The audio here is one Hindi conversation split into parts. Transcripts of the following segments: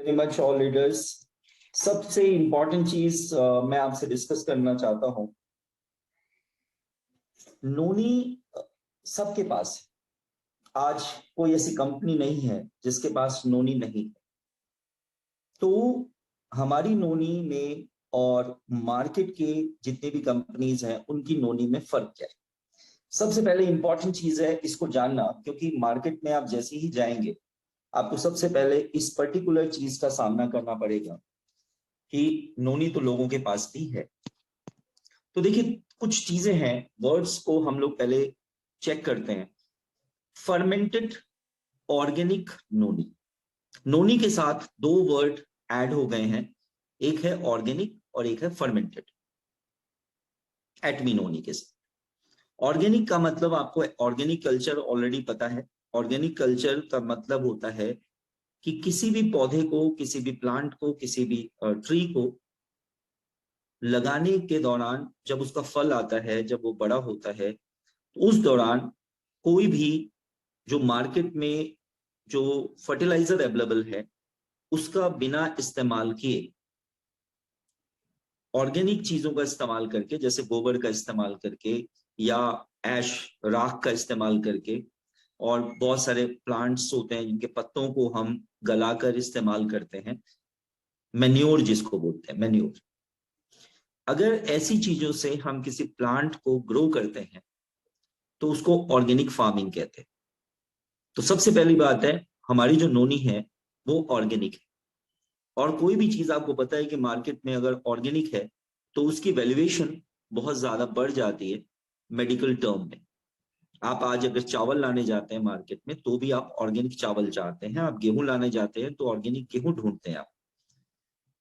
Very much all leaders. सबसे इंपॉर्टेंट चीज मैं आपसे डिस्कस करना चाहता हूं। नोनी सबके पास है। आज कोई ऐसी कंपनी नहीं है जिसके पास नोनी नहीं है। तो हमारी नोनी में और मार्केट के जितने भी कंपनीज हैं उनकी नोनी में फर्क क्या है। सबसे पहले इंपॉर्टेंट चीज है इसको जानना, क्योंकि मार्केट में आप जैसे ही जाएंगे आपको सबसे पहले इस पर्टिकुलर चीज का सामना करना पड़ेगा कि नोनी तो लोगों के पास भी है। तो देखिए, कुछ चीजें हैं, वर्ड्स को हम लोग पहले चेक करते हैं। फर्मेंटेड ऑर्गेनिक नोनी, नोनी के साथ दो वर्ड ऐड हो गए हैं, एक है ऑर्गेनिक और एक है फर्मेंटेड। एटमी नोनी के साथ ऑर्गेनिक का मतलब आपको ऑर्गेनिक कल्चर ऑलरेडी पता है। ऑर्गेनिक कल्चर का मतलब होता है कि किसी भी पौधे को, किसी भी प्लांट को, किसी भी ट्री को लगाने के दौरान जब उसका फल आता है, जब वो बड़ा होता है, तो उस दौरान कोई भी जो मार्केट में जो फर्टिलाइजर अवेलेबल है उसका बिना इस्तेमाल किए ऑर्गेनिक चीजों का इस्तेमाल करके, जैसे गोबर का इस्तेमाल करके या ऐश राख का इस्तेमाल करके, और बहुत सारे प्लांट्स होते हैं जिनके पत्तों को हम गलाकर इस्तेमाल करते हैं, मैन्योर जिसको बोलते हैं मैन्योर। अगर ऐसी चीजों से हम किसी प्लांट को ग्रो करते हैं तो उसको ऑर्गेनिक फार्मिंग कहते हैं। तो सबसे पहली बात है, हमारी जो नोनी है वो ऑर्गेनिक है। और कोई भी चीज आपको पता है कि मार्केट में अगर ऑर्गेनिक है तो उसकी वैल्यूएशन बहुत ज्यादा बढ़ जाती है मेडिकल टर्म में। आप आज अगर चावल लाने जाते हैं मार्केट में तो भी आप ऑर्गेनिक चावल चाहते हैं, आप गेहूं लाने जाते हैं तो ऑर्गेनिक गेहूं ढूंढते हैं आप।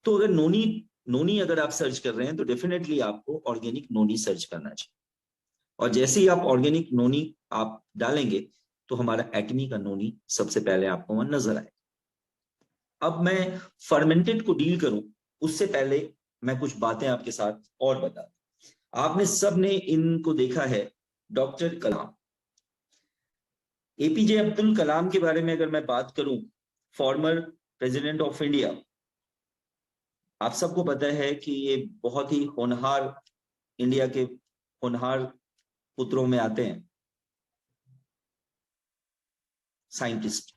तो अगर नोनी नोनी अगर आप सर्च कर रहे हैं तो डेफिनेटली आपको ऑर्गेनिक नोनी सर्च करना चाहिए। और जैसे ही आप ऑर्गेनिक नोनी आप डालेंगे तो हमारा एटमी का नोनी सबसे पहले आपको वहां नजर आए। अब मैं फर्मेंटेड को डील करूं उससे पहले मैं कुछ बातें आपके साथ और बता दूं। आपने सबने इनको देखा है, डॉक्टर कलाम, एपीजे अब्दुल कलाम के बारे में अगर मैं बात करूं, फॉर्मर प्रेसिडेंट ऑफ इंडिया, आप सबको पता है कि ये बहुत ही होनहार, इंडिया के होनहार पुत्रों में आते हैं, साइंटिस्ट।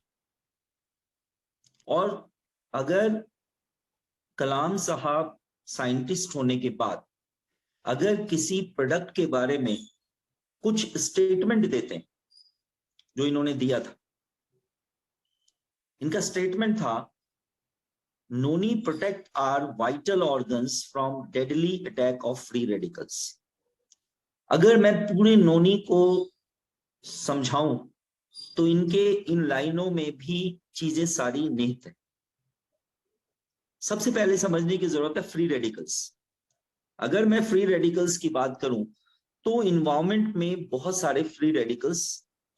और अगर कलाम साहब साइंटिस्ट होने के बाद अगर किसी प्रोडक्ट के बारे में कुछ स्टेटमेंट देते हैं, जो इन्होंने दिया था, इनका स्टेटमेंट था, noni protect our vital organs from deadly attack of free radicals. अगर मैं पूरे नोनी को समझाऊं तो इनके इन लाइनों में भी चीजें सारी निहित है। सबसे पहले समझने की जरूरत है फ्री रेडिकल्स। अगर मैं फ्री रेडिकल्स की बात करूं तो इन्वायरमेंट में बहुत सारे फ्री रेडिकल्स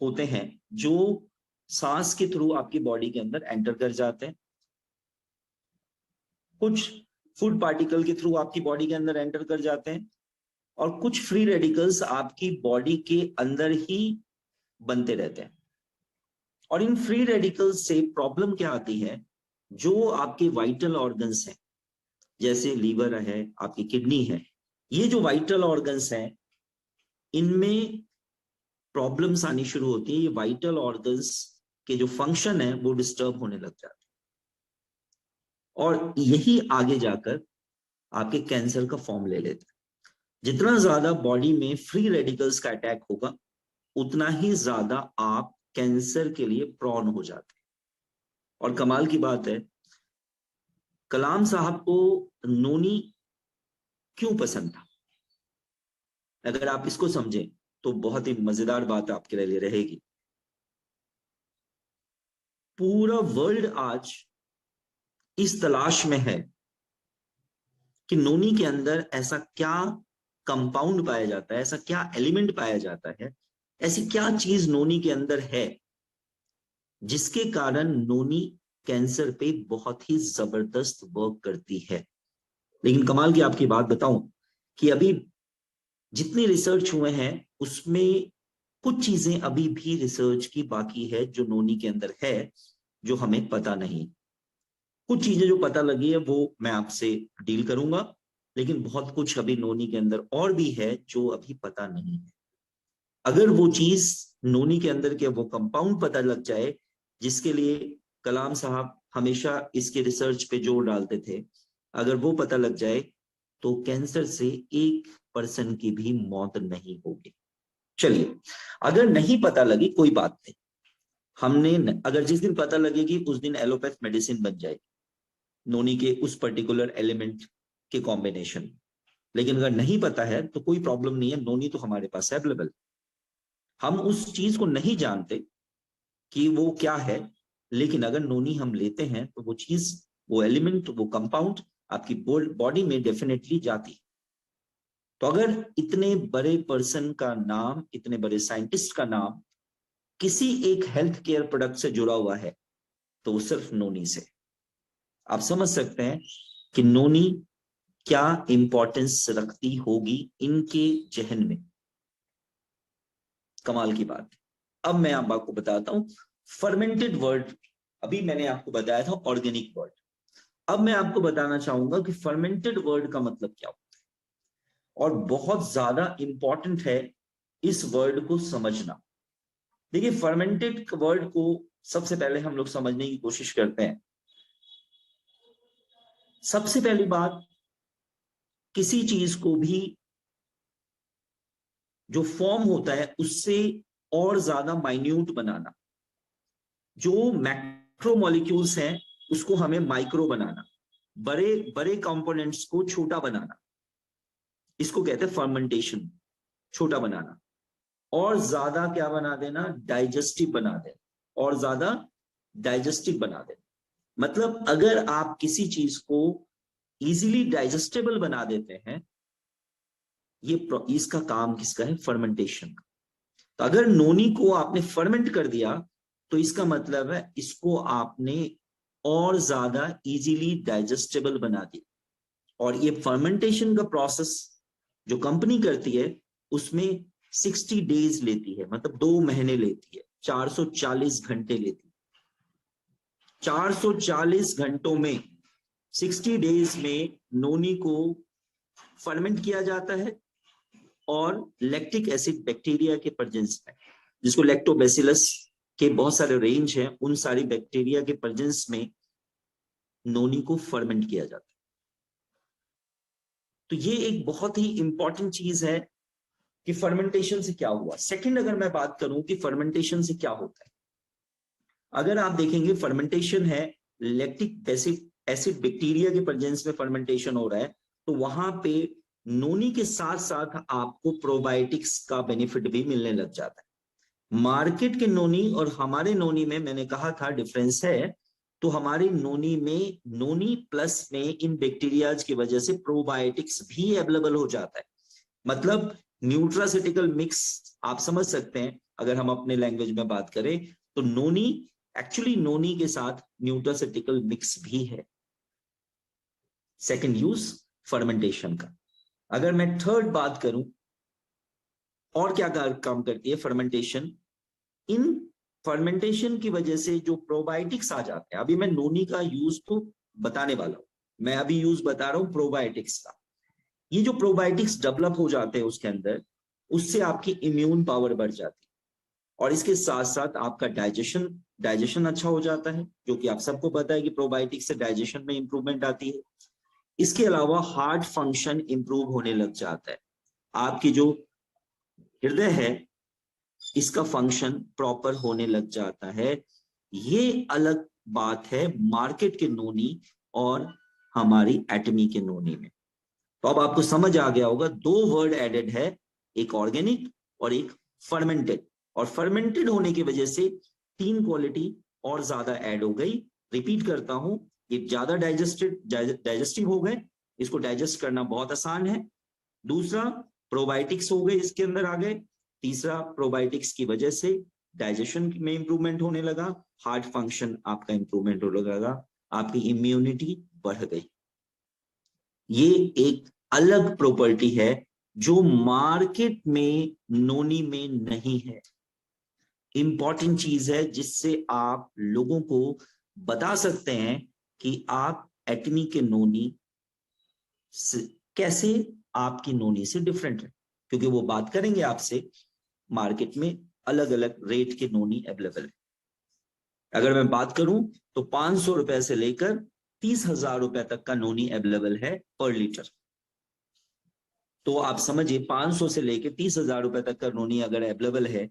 होते हैं जो सांस के थ्रू आपकी बॉडी के अंदर एंटर कर जाते हैं, कुछ फूड पार्टिकल के थ्रू आपकी बॉडी के अंदर एंटर कर जाते हैं, और कुछ फ्री रेडिकल्स आपकी बॉडी के अंदर ही बनते रहते हैं। और इन फ्री रेडिकल्स से प्रॉब्लम क्या आती है, जो आपके वाइटल ऑर्गन्स हैं, जैसे लीवर है, आपकी किडनी है, ये जो वाइटल ऑर्गन्स हैं इनमें प्रॉब्लम्स आनी शुरू होती है। ये वाइटल ऑर्गन्स के जो फंक्शन है वो डिस्टर्ब होने लग जाते हैं और यही आगे जाकर आपके कैंसर का फॉर्म ले लेते हैं। जितना ज्यादा बॉडी में फ्री रेडिकल्स का अटैक होगा उतना ही ज्यादा आप कैंसर के लिए प्रॉन हो जाते हैं। और कमाल की बात है, कलाम साहब को नोनी क्यों पसंद था, अगर आप इसको समझें तो बहुत ही मजेदार बात आपके लिए रहेगी। पूरा वर्ल्ड आज इस तलाश में है कि नोनी के अंदर ऐसा क्या कंपाउंड पाया जाता है, ऐसा क्या एलिमेंट पाया जाता है, ऐसी क्या चीज नोनी के अंदर है जिसके कारण नोनी कैंसर पे बहुत ही जबरदस्त वर्क करती है। लेकिन कमाल की आपकी बात बताऊं कि अभी जितने रिसर्च हुए हैं उसमें कुछ चीजें अभी भी रिसर्च की बाकी है जो नोनी के अंदर है, जो हमें पता नहीं। कुछ चीजें जो पता लगी है वो मैं आपसे डील करूंगा, लेकिन बहुत कुछ अभी नोनी के अंदर और भी है जो अभी पता नहीं है। अगर वो चीज नोनी के अंदर के वो कंपाउंड पता लग जाए, जिसके लिए कलाम साहब हमेशा इसके रिसर्च पे जोर डालते थे, अगर वो पता लग जाए तो कैंसर से 1% की भी मौत नहीं होगी। चलिए, अगर नहीं पता लगी कोई बात नहीं, अगर जिस दिन पता लगेगी उस दिन एलोपैथ मेडिसिन बन जाएगी नोनी के उस पर्टिकुलर एलिमेंट के कॉम्बिनेशन। लेकिन अगर नहीं पता है तो कोई प्रॉब्लम नहीं है, नोनी तो हमारे पास अवेलेबल। हम उस चीज को नहीं जानते कि वो क्या है, लेकिन अगर नोनी हम लेते हैं तो वो चीज, वो एलिमेंट, वो कंपाउंड आपकी बॉडी में डेफिनेटली जाती है। तो अगर इतने बड़े पर्सन का नाम, इतने बड़े साइंटिस्ट का नाम किसी एक हेल्थ केयर प्रोडक्ट से जुड़ा हुआ है तो वो सिर्फ नोनी से। आप समझ सकते हैं कि नोनी क्या इंपॉर्टेंस रखती होगी इनके जहन में। कमाल की बात। अब मैं आपको बताता हूं फर्मेंटेड वर्ड। अभी मैंने आपको बताया था ऑर्गेनिक वर्ड, अब मैं आपको बताना चाहूंगा कि फर्मेंटेड वर्ड का मतलब क्या होता है, और बहुत ज्यादा इंपॉर्टेंट है इस वर्ड को समझना। देखिए, फर्मेंटेड वर्ड को सबसे पहले हम लोग समझने की कोशिश करते हैं। सबसे पहली बात, किसी चीज को भी जो फॉर्म होता है उससे और ज्यादा माइन्यूट बनाना, जो मैक्रो मॉलिक्यूल्स हैं उसको हमें माइक्रो बनाना, बड़े बड़े कंपोनेंट्स को छोटा बनाना, इसको कहते हैं फर्मेंटेशन। छोटा बनाना और ज्यादा क्या बना देना, डाइजेस्टिव बना देना, और ज्यादा डाइजेस्टिव बना देना। मतलब अगर आप किसी चीज को इजीली डाइजेस्टेबल बना देते हैं, ये इसका काम किसका है, फर्मेंटेशन का। तो अगर नोनी को आपने फर्मेंट कर दिया तो इसका मतलब है इसको आपने और ज्यादा इजीली डाइजेस्टेबल बना दिया। और ये फर्मेंटेशन का प्रोसेस जो कंपनी करती है उसमें 60 डेज लेती है, मतलब 2 महीने लेती है, 440 घंटे लेती है। 440 घंटों में, 60 डेज में नोनी को फर्मेंट किया जाता है, और लैक्टिक एसिड बैक्टीरिया के प्रेजेंस में, जिसको लैक्टोबैसिलस के बहुत सारे रेंज हैं, उन सारी बैक्टीरिया के प्रेजेंस में नोनी को फर्मेंट किया जाता है। तो ये एक बहुत ही इंपॉर्टेंट चीज है कि फर्मेंटेशन से क्या हुआ। सेकंड, अगर मैं बात करूं कि फर्मेंटेशन से क्या होता है, अगर आप देखेंगे फर्मेंटेशन है लैक्टिक एसिड बैक्टीरिया के प्रेजेंस में फर्मेंटेशन हो रहा है, तो वहां पे नोनी के साथ साथ आपको प्रोबायोटिक्स का बेनिफिट भी मिलने लग जाता है। मार्केट के नोनी और हमारे नोनी में मैंने कहा था डिफरेंस है, तो हमारी नोनी में, नोनी प्लस में इन बैक्टीरियाज की वजह से प्रोबायोटिक्स भी अवेलेबल हो जाता है। मतलब न्यूट्रासिटिकल मिक्स आप समझ सकते हैं, अगर हम अपने लैंग्वेज में बात करें तो नोनी, एक्चुअली नोनी के साथ न्यूट्रासिटिकल मिक्स भी है। सेकंड यूज फर्मेंटेशन का। अगर मैं थर्ड बात करूं और क्या काम करती है फर्मेंटेशन, इन फर्मेंटेशन की वजह से जो प्रोबायोटिक्स आ जाते हैं, अभी मैं नोनी का यूज तो बताने वाला हूं, मैं अभी यूज बता रहा हूं प्रोबायोटिक्स का। ये जो प्रोबायोटिक्स डेवलप हो जाते हैं उसके अंदर, उससे आपकी इम्यून पावर बढ़ जाती है, और इसके साथ साथ आपका डाइजेशन अच्छा हो जाता है, जो कि आप सबको पता है कि प्रोबायोटिक्स से डाइजेशन में इंप्रूवमेंट आती है। इसके अलावा हार्ट फंक्शन इंप्रूव होने लग जाता है, आपकी जो हृदय है इसका फंक्शन प्रॉपर होने लग जाता है। ये अलग बात है मार्केट के नोनी और हमारी एटमी के नोनी में। तो अब आपको समझ आ गया होगा, 2 वर्ड एडेड है, एक ऑर्गेनिक और एक फर्मेंटेड। और फर्मेंटेड होने की वजह से 3 क्वालिटी और ज्यादा ऐड हो गई। रिपीट करता हूं, ये ज्यादा डाइजेस्टिव हो गए, इसको डाइजेस्ट करना बहुत आसान है। दूसरा, प्रोबायोटिक्स हो गए इसके अंदर आ गए। तीसरा, प्रोबायोटिक्स की वजह से डाइजेशन में इंप्रूवमेंट होने लगा, हार्ट फंक्शन आपका इंप्रूवमेंट होने लगा, आपकी इम्यूनिटी बढ़ गई। ये एक अलग प्रॉपर्टी है जो मार्केट में नोनी में नहीं है। इंपॉर्टेंट चीज है जिससे आप लोगों को बता सकते हैं कि आप एटमी के नोनी कैसे आपकी नोनी से डिफरेंट है, क्योंकि वो बात करेंगे आपसे मार्केट में अलग अलग रेट के नोनी अवेलेबल है। अगर मैं बात करूं तो 500 रुपए से लेकर 30,000 रुपए तक का नोनी अवेलेबल है पर लीटर। तो आप समझिए 500 से लेकर 30,000 रुपए तक का नोनी अगर अवेलेबल है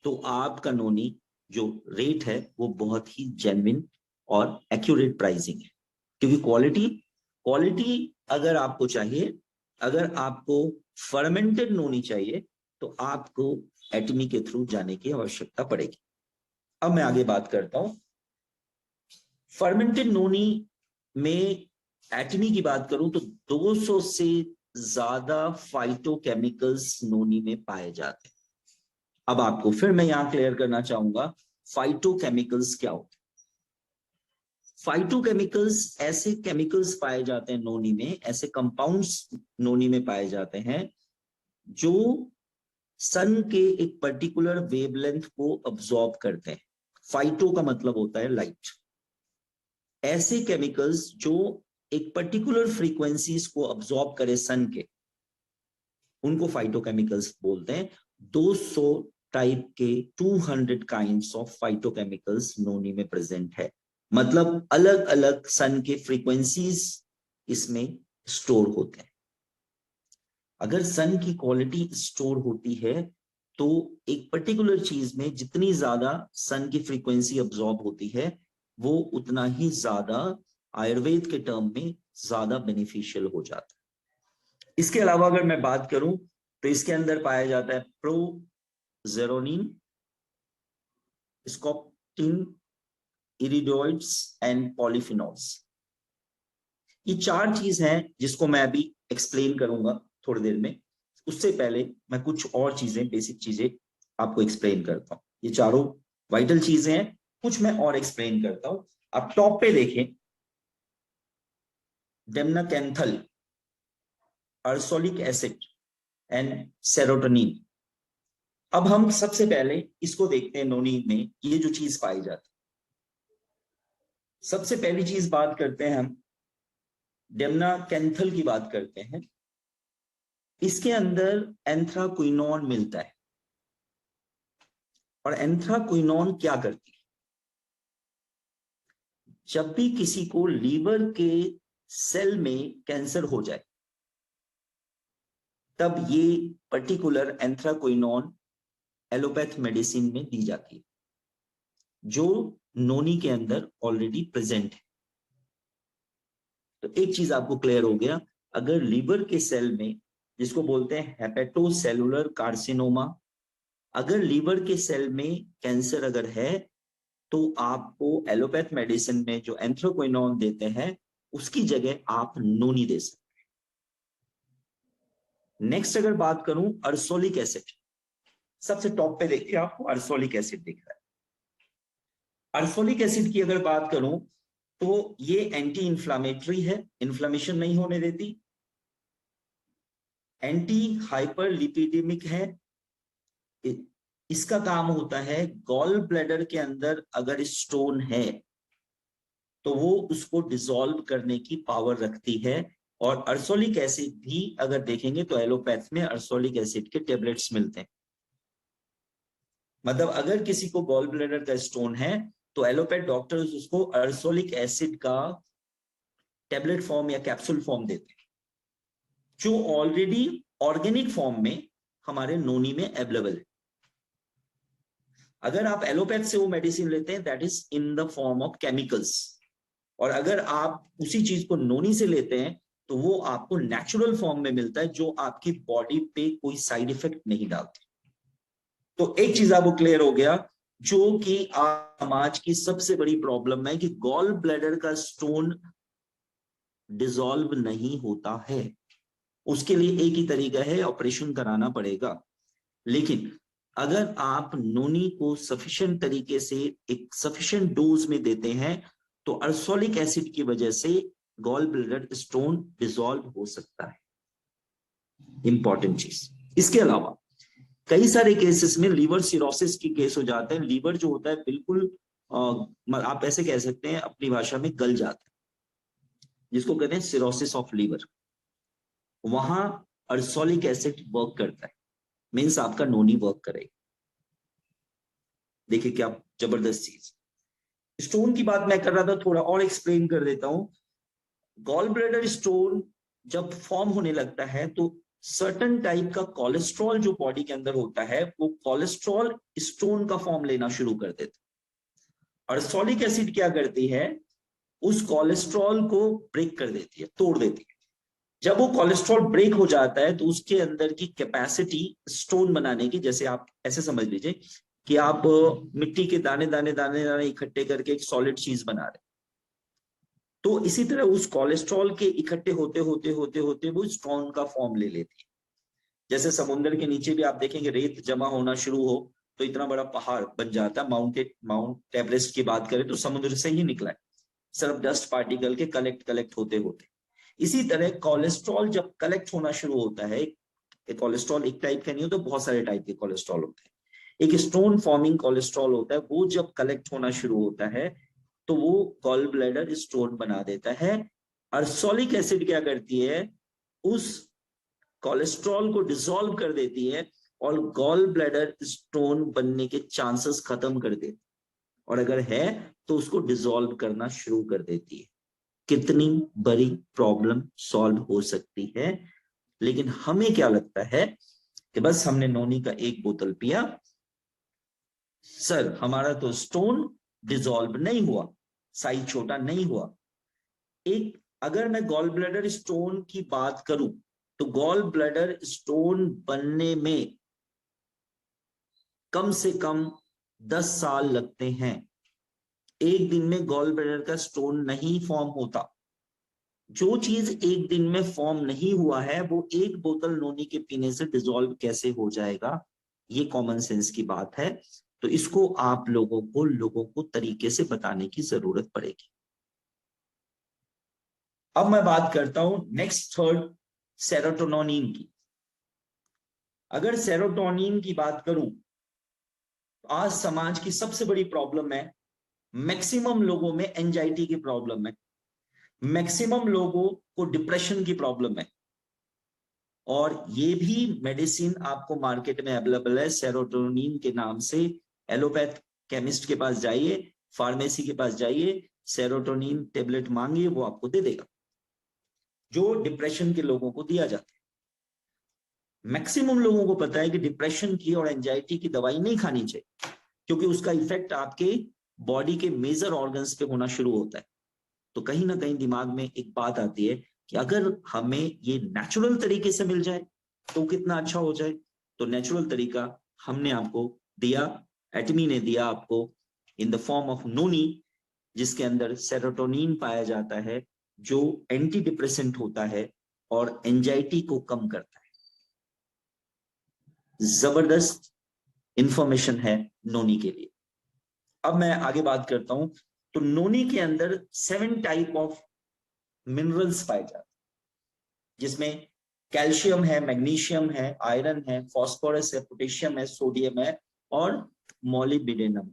तो आपका नोनी जो रेट है वो बहुत ही जेन्युइन और एक्यूरेट प्राइसिंग है। क्योंकि क्वालिटी अगर आपको चाहिए, अगर आपको फर्मेंटेड नोनी चाहिए तो आपको एटमी के थ्रू जाने की आवश्यकता पड़ेगी। अब मैं आगे बात करता हूं। फर्मेंटेड नोनी में एटमी की बात करूं तो 200 से ज्यादा फाइटोकेमिकल्स नोनी में पाए जाते हैं। अब आपको फिर मैं यहां क्लियर करना चाहूंगा फाइटोकेमिकल्स क्या होते हैं। फाइटोकेमिकल्स ऐसे केमिकल्स पाए जाते हैं नोनी में, ऐसे कंपाउंड्स नोनी में पाए जाते हैं जो सन के एक पर्टिकुलर वेवलेंथ को अब्सॉर्ब करते हैं। फाइटो का मतलब होता है लाइट। ऐसे केमिकल्स जो एक पर्टिकुलर फ्रीक्वेंसीज को अब्सॉर्ब करे सन के, उनको फाइटोकेमिकल्स बोलते हैं। 200 टाइप के 200 काइंड्स ऑफ फाइटोकेमिकल्स नोनी में प्रेजेंट है। मतलब अलग अलग सन के फ्रीक्वेंसीज इसमें स्टोर होते हैं। अगर सन की क्वालिटी स्टोर होती है तो एक पर्टिकुलर चीज में जितनी ज्यादा सन की फ्रीक्वेंसी अब्सॉर्ब होती है वो उतना ही ज्यादा आयुर्वेद के टर्म में ज्यादा बेनिफिशियल हो जाता है। इसके अलावा अगर मैं बात करूं तो इसके अंदर पाया जाता है प्रोजेरोनिन, स्कोप्टिन, इरिडोइड्स एंड पॉलीफिनॉल्स। ये 4 चीज हैं जिसको मैं अभी एक्सप्लेन करूंगा थोड़ी देर में। उससे पहले मैं कुछ और चीजें, बेसिक चीजें आपको एक्सप्लेन करता हूं। ये चारों वाइटल चीजें हैं, कुछ मैं और एक्सप्लेन करता हूं। आप टॉप पे देखें, डेमनाकेंथल, अर्सोलिक एसिड एंड सेरोटोनिन। अब हम सबसे पहले इसको देखते हैं, नोनी में ये जो चीज पाई जाती है। सबसे पहली चीज बात करते हैं हम डेमनाकेंथल की बात करते हैं। इसके अंदर एंथ्राक्विनोन मिलता है। और एंथ्राक्विनोन क्या करती है? जब भी किसी को लीवर के सेल में कैंसर हो जाए तब ये पर्टिकुलर एंथ्राक्विनोन एलोपैथ मेडिसिन में दी जाती है, जो नोनी के अंदर ऑलरेडी प्रेजेंट है। तो एक चीज आपको क्लियर हो गया, अगर लीवर के सेल में, जिसको बोलते हैं हेपेटोसेलुलर कार्सिनोमा, अगर लीवर के सेल में कैंसर अगर है तो आपको एलोपैथ मेडिसिन में जो एंथ्राक्विनोन देते हैं उसकी जगह आप नोनी दे सकते हैं। नेक्स्ट अगर बात करूं अर्सोलिक एसिड, सबसे टॉप पे देखिए आपको अर्सोलिक एसिड दिख रहा है। अर्सोलिक एसिड की अगर बात करूं तो ये एंटी इंफ्लामेटरी है, इन्फ्लामेशन नहीं होने देती, एंटी हाइपरलिपिडेमिक है। इसका काम होता है गॉल ब्लैडर के अंदर अगर स्टोन है तो वो उसको डिसॉल्व करने की पावर रखती है। और अर्सोलिक एसिड भी अगर देखेंगे तो एलोपैथ में अर्सोलिक एसिड के टेबलेट्स मिलते हैं। मतलब अगर किसी को गॉल ब्लैडर का स्टोन है तो एलोपैथ डॉक्टर्स उसको अर्सोलिक एसिड का टेबलेट फॉर्म या कैप्सूल फॉर्म देते हैं, जो ऑलरेडी ऑर्गेनिक फॉर्म में हमारे नोनी में अवेलेबल है। अगर आप एलोपैथ से वो मेडिसिन लेते हैं that is in the form of chemicals, और अगर आप उसी चीज को नोनी से लेते हैं तो वो आपको नेचुरल फॉर्म में मिलता है, जो आपकी बॉडी पे कोई साइड इफेक्ट नहीं डालती। तो एक चीज आपको क्लियर हो गया, जो कि समाज की सबसे बड़ी प्रॉब्लम है कि गॉल ब्लैडर का स्टोन डिसॉल्व नहीं होता है। उसके लिए एक ही तरीका है, ऑपरेशन कराना पड़ेगा। लेकिन अगर आप नोनी को सफिशिएंट तरीके से एक सफिशिएंट डोज में देते हैं तो अर्सोलिक एसिड की वजह से गॉल ब्लैडर स्टोन डिसॉल्व हो सकता है। इंपॉर्टेंट चीज। इसके अलावा कई सारे केसेस में लीवर सिरोसिस की केस हो जाते हैं। लीवर जो होता है बिल्कुल आप ऐसे कह सकते हैं अपनी भाषा में गल जाता है। जिसको कहते हैं सिरोसिस ऑफ लीवर, वहां अर्सोलिक एसिड वर्क करता है, मीन्स आपका नोनी वर्क करेगा। देखिए क्या जबरदस्त चीज। स्टोन की बात मैं कर रहा था, थोड़ा और एक्सप्लेन कर देता हूं। गॉल ब्लैडर स्टोन जब फॉर्म होने लगता है तो सर्टन टाइप का कोलेस्ट्रॉल जो बॉडी के अंदर होता है, वो कोलेस्ट्रॉल स्टोन का फॉर्म लेना शुरू कर देता है। अर्सोलिक एसिड क्या करती है, उस कोलेस्ट्रॉल को ब्रेक कर देती है, तोड़ देती है। जब वो कोलेस्ट्रॉल ब्रेक हो जाता है तो उसके अंदर की कैपेसिटी स्टोन बनाने की, जैसे आप ऐसे समझ लीजिए कि आप मिट्टी के दाने दाने दाने दाने इकट्ठे करके एक सॉलिड चीज बना रहे, तो इसी तरह उस कोलेस्ट्रॉल के इकट्ठे होते होते होते होते वो स्टोन का फॉर्म ले लेती है। जैसे समुद्र के नीचे भी आप देखेंगे रेत जमा होना शुरू हो तो इतना बड़ा पहाड़ बन जाता है। माउंट एवरेस्ट की बात करें तो समुद्र से ही निकला है, सिर्फ डस्ट पार्टिकल के कलेक्ट कलेक्ट होते होते। इसी तरह कोलेस्ट्रॉल जब कलेक्ट होना शुरू होता है, कोलेस्ट्रॉल एक टाइप का नहीं होता, बहुत सारे टाइप के कोलेस्ट्रॉल होते हैं। एक स्टोन फॉर्मिंग कोलेस्ट्रॉल होता है, वो जब कलेक्ट होना शुरू होता है तो वो गॉल ब्लैडर स्टोन बना देता है। अर्सोलिक एसिड क्या करती है, उस कोलेस्ट्रॉल को डिसॉल्व कर देती है और गॉल ब्लैडर स्टोन बनने के चांसेस खत्म कर देती है, और अगर है तो उसको डिसॉल्व करना शुरू कर देती है। कितनी बड़ी प्रॉब्लम सॉल्व हो सकती है। लेकिन हमें क्या लगता है कि बस हमने नोनी का एक बोतल पिया, सर हमारा तो स्टोन डिसॉल्व नहीं हुआ, साइज छोटा नहीं हुआ। एक अगर मैं गॉल ब्लैडर स्टोन की बात करूं तो गॉल ब्लैडर स्टोन बनने में कम से कम 10 साल लगते हैं। एक दिन में गॉल ब्लैडर का स्टोन नहीं फॉर्म होता। जो चीज एक दिन में फॉर्म नहीं हुआ है वो एक बोतल नोनी के पीने से डिसॉल्व कैसे हो जाएगा, ये कॉमन सेंस की बात है। तो इसको आप लोगों को तरीके से बताने की जरूरत पड़ेगी। अब मैं बात करता हूं नेक्स्ट थर्ड, सेरोटोनिन की। अगर सेरोटोनिन की बात करूं, आज समाज की सबसे बड़ी प्रॉब्लम है, मैक्सिमम लोगों में एंजाइटी की प्रॉब्लम है, मैक्सिमम लोगों को डिप्रेशन की प्रॉब्लम है, और ये भी मेडिसिन आपको मार्केट में अवेलेबल है सेरोटोनिन के नाम से। एलोपैथ केमिस्ट के पास जाइए, फार्मेसी के पास जाइए, सेरोटोनिन टेबलेट मांगिए, वो आपको दे देगा, जो डिप्रेशन के लोगों को दिया जाता है। मैक्सिमम लोगों को पता है कि डिप्रेशन की और एंजाइटी की दवाई नहीं खानी चाहिए, क्योंकि उसका इफेक्ट आपके बॉडी के मेजर ऑर्गन्स पे होना शुरू होता है। तो कहीं ना कहीं दिमाग में एक बात आती है कि अगर हमें ये नेचुरल तरीके से मिल जाए तो कितना अच्छा हो जाए। तो नेचुरल तरीका हमने आपको दिया, एटमी ने दिया आपको इन द फॉर्म ऑफ नोनी, जिसके अंदर सेरोटोनिन पाया जाता है, जो एंटी डिप्रेसेंट होता है और एंजाइटी को कम करता है। जबरदस्त इंफॉर्मेशन है नोनी के लिए। अब मैं आगे बात करता हूं। तो नोनी के अंदर 7 टाइप ऑफ मिनरल्स पाए जाते हैं, जिसमें कैल्शियम है, मैग्नीशियम है, आयरन है, फास्फोरस है, पोटेशियम है, सोडियम है और मॉलिब्डेनम।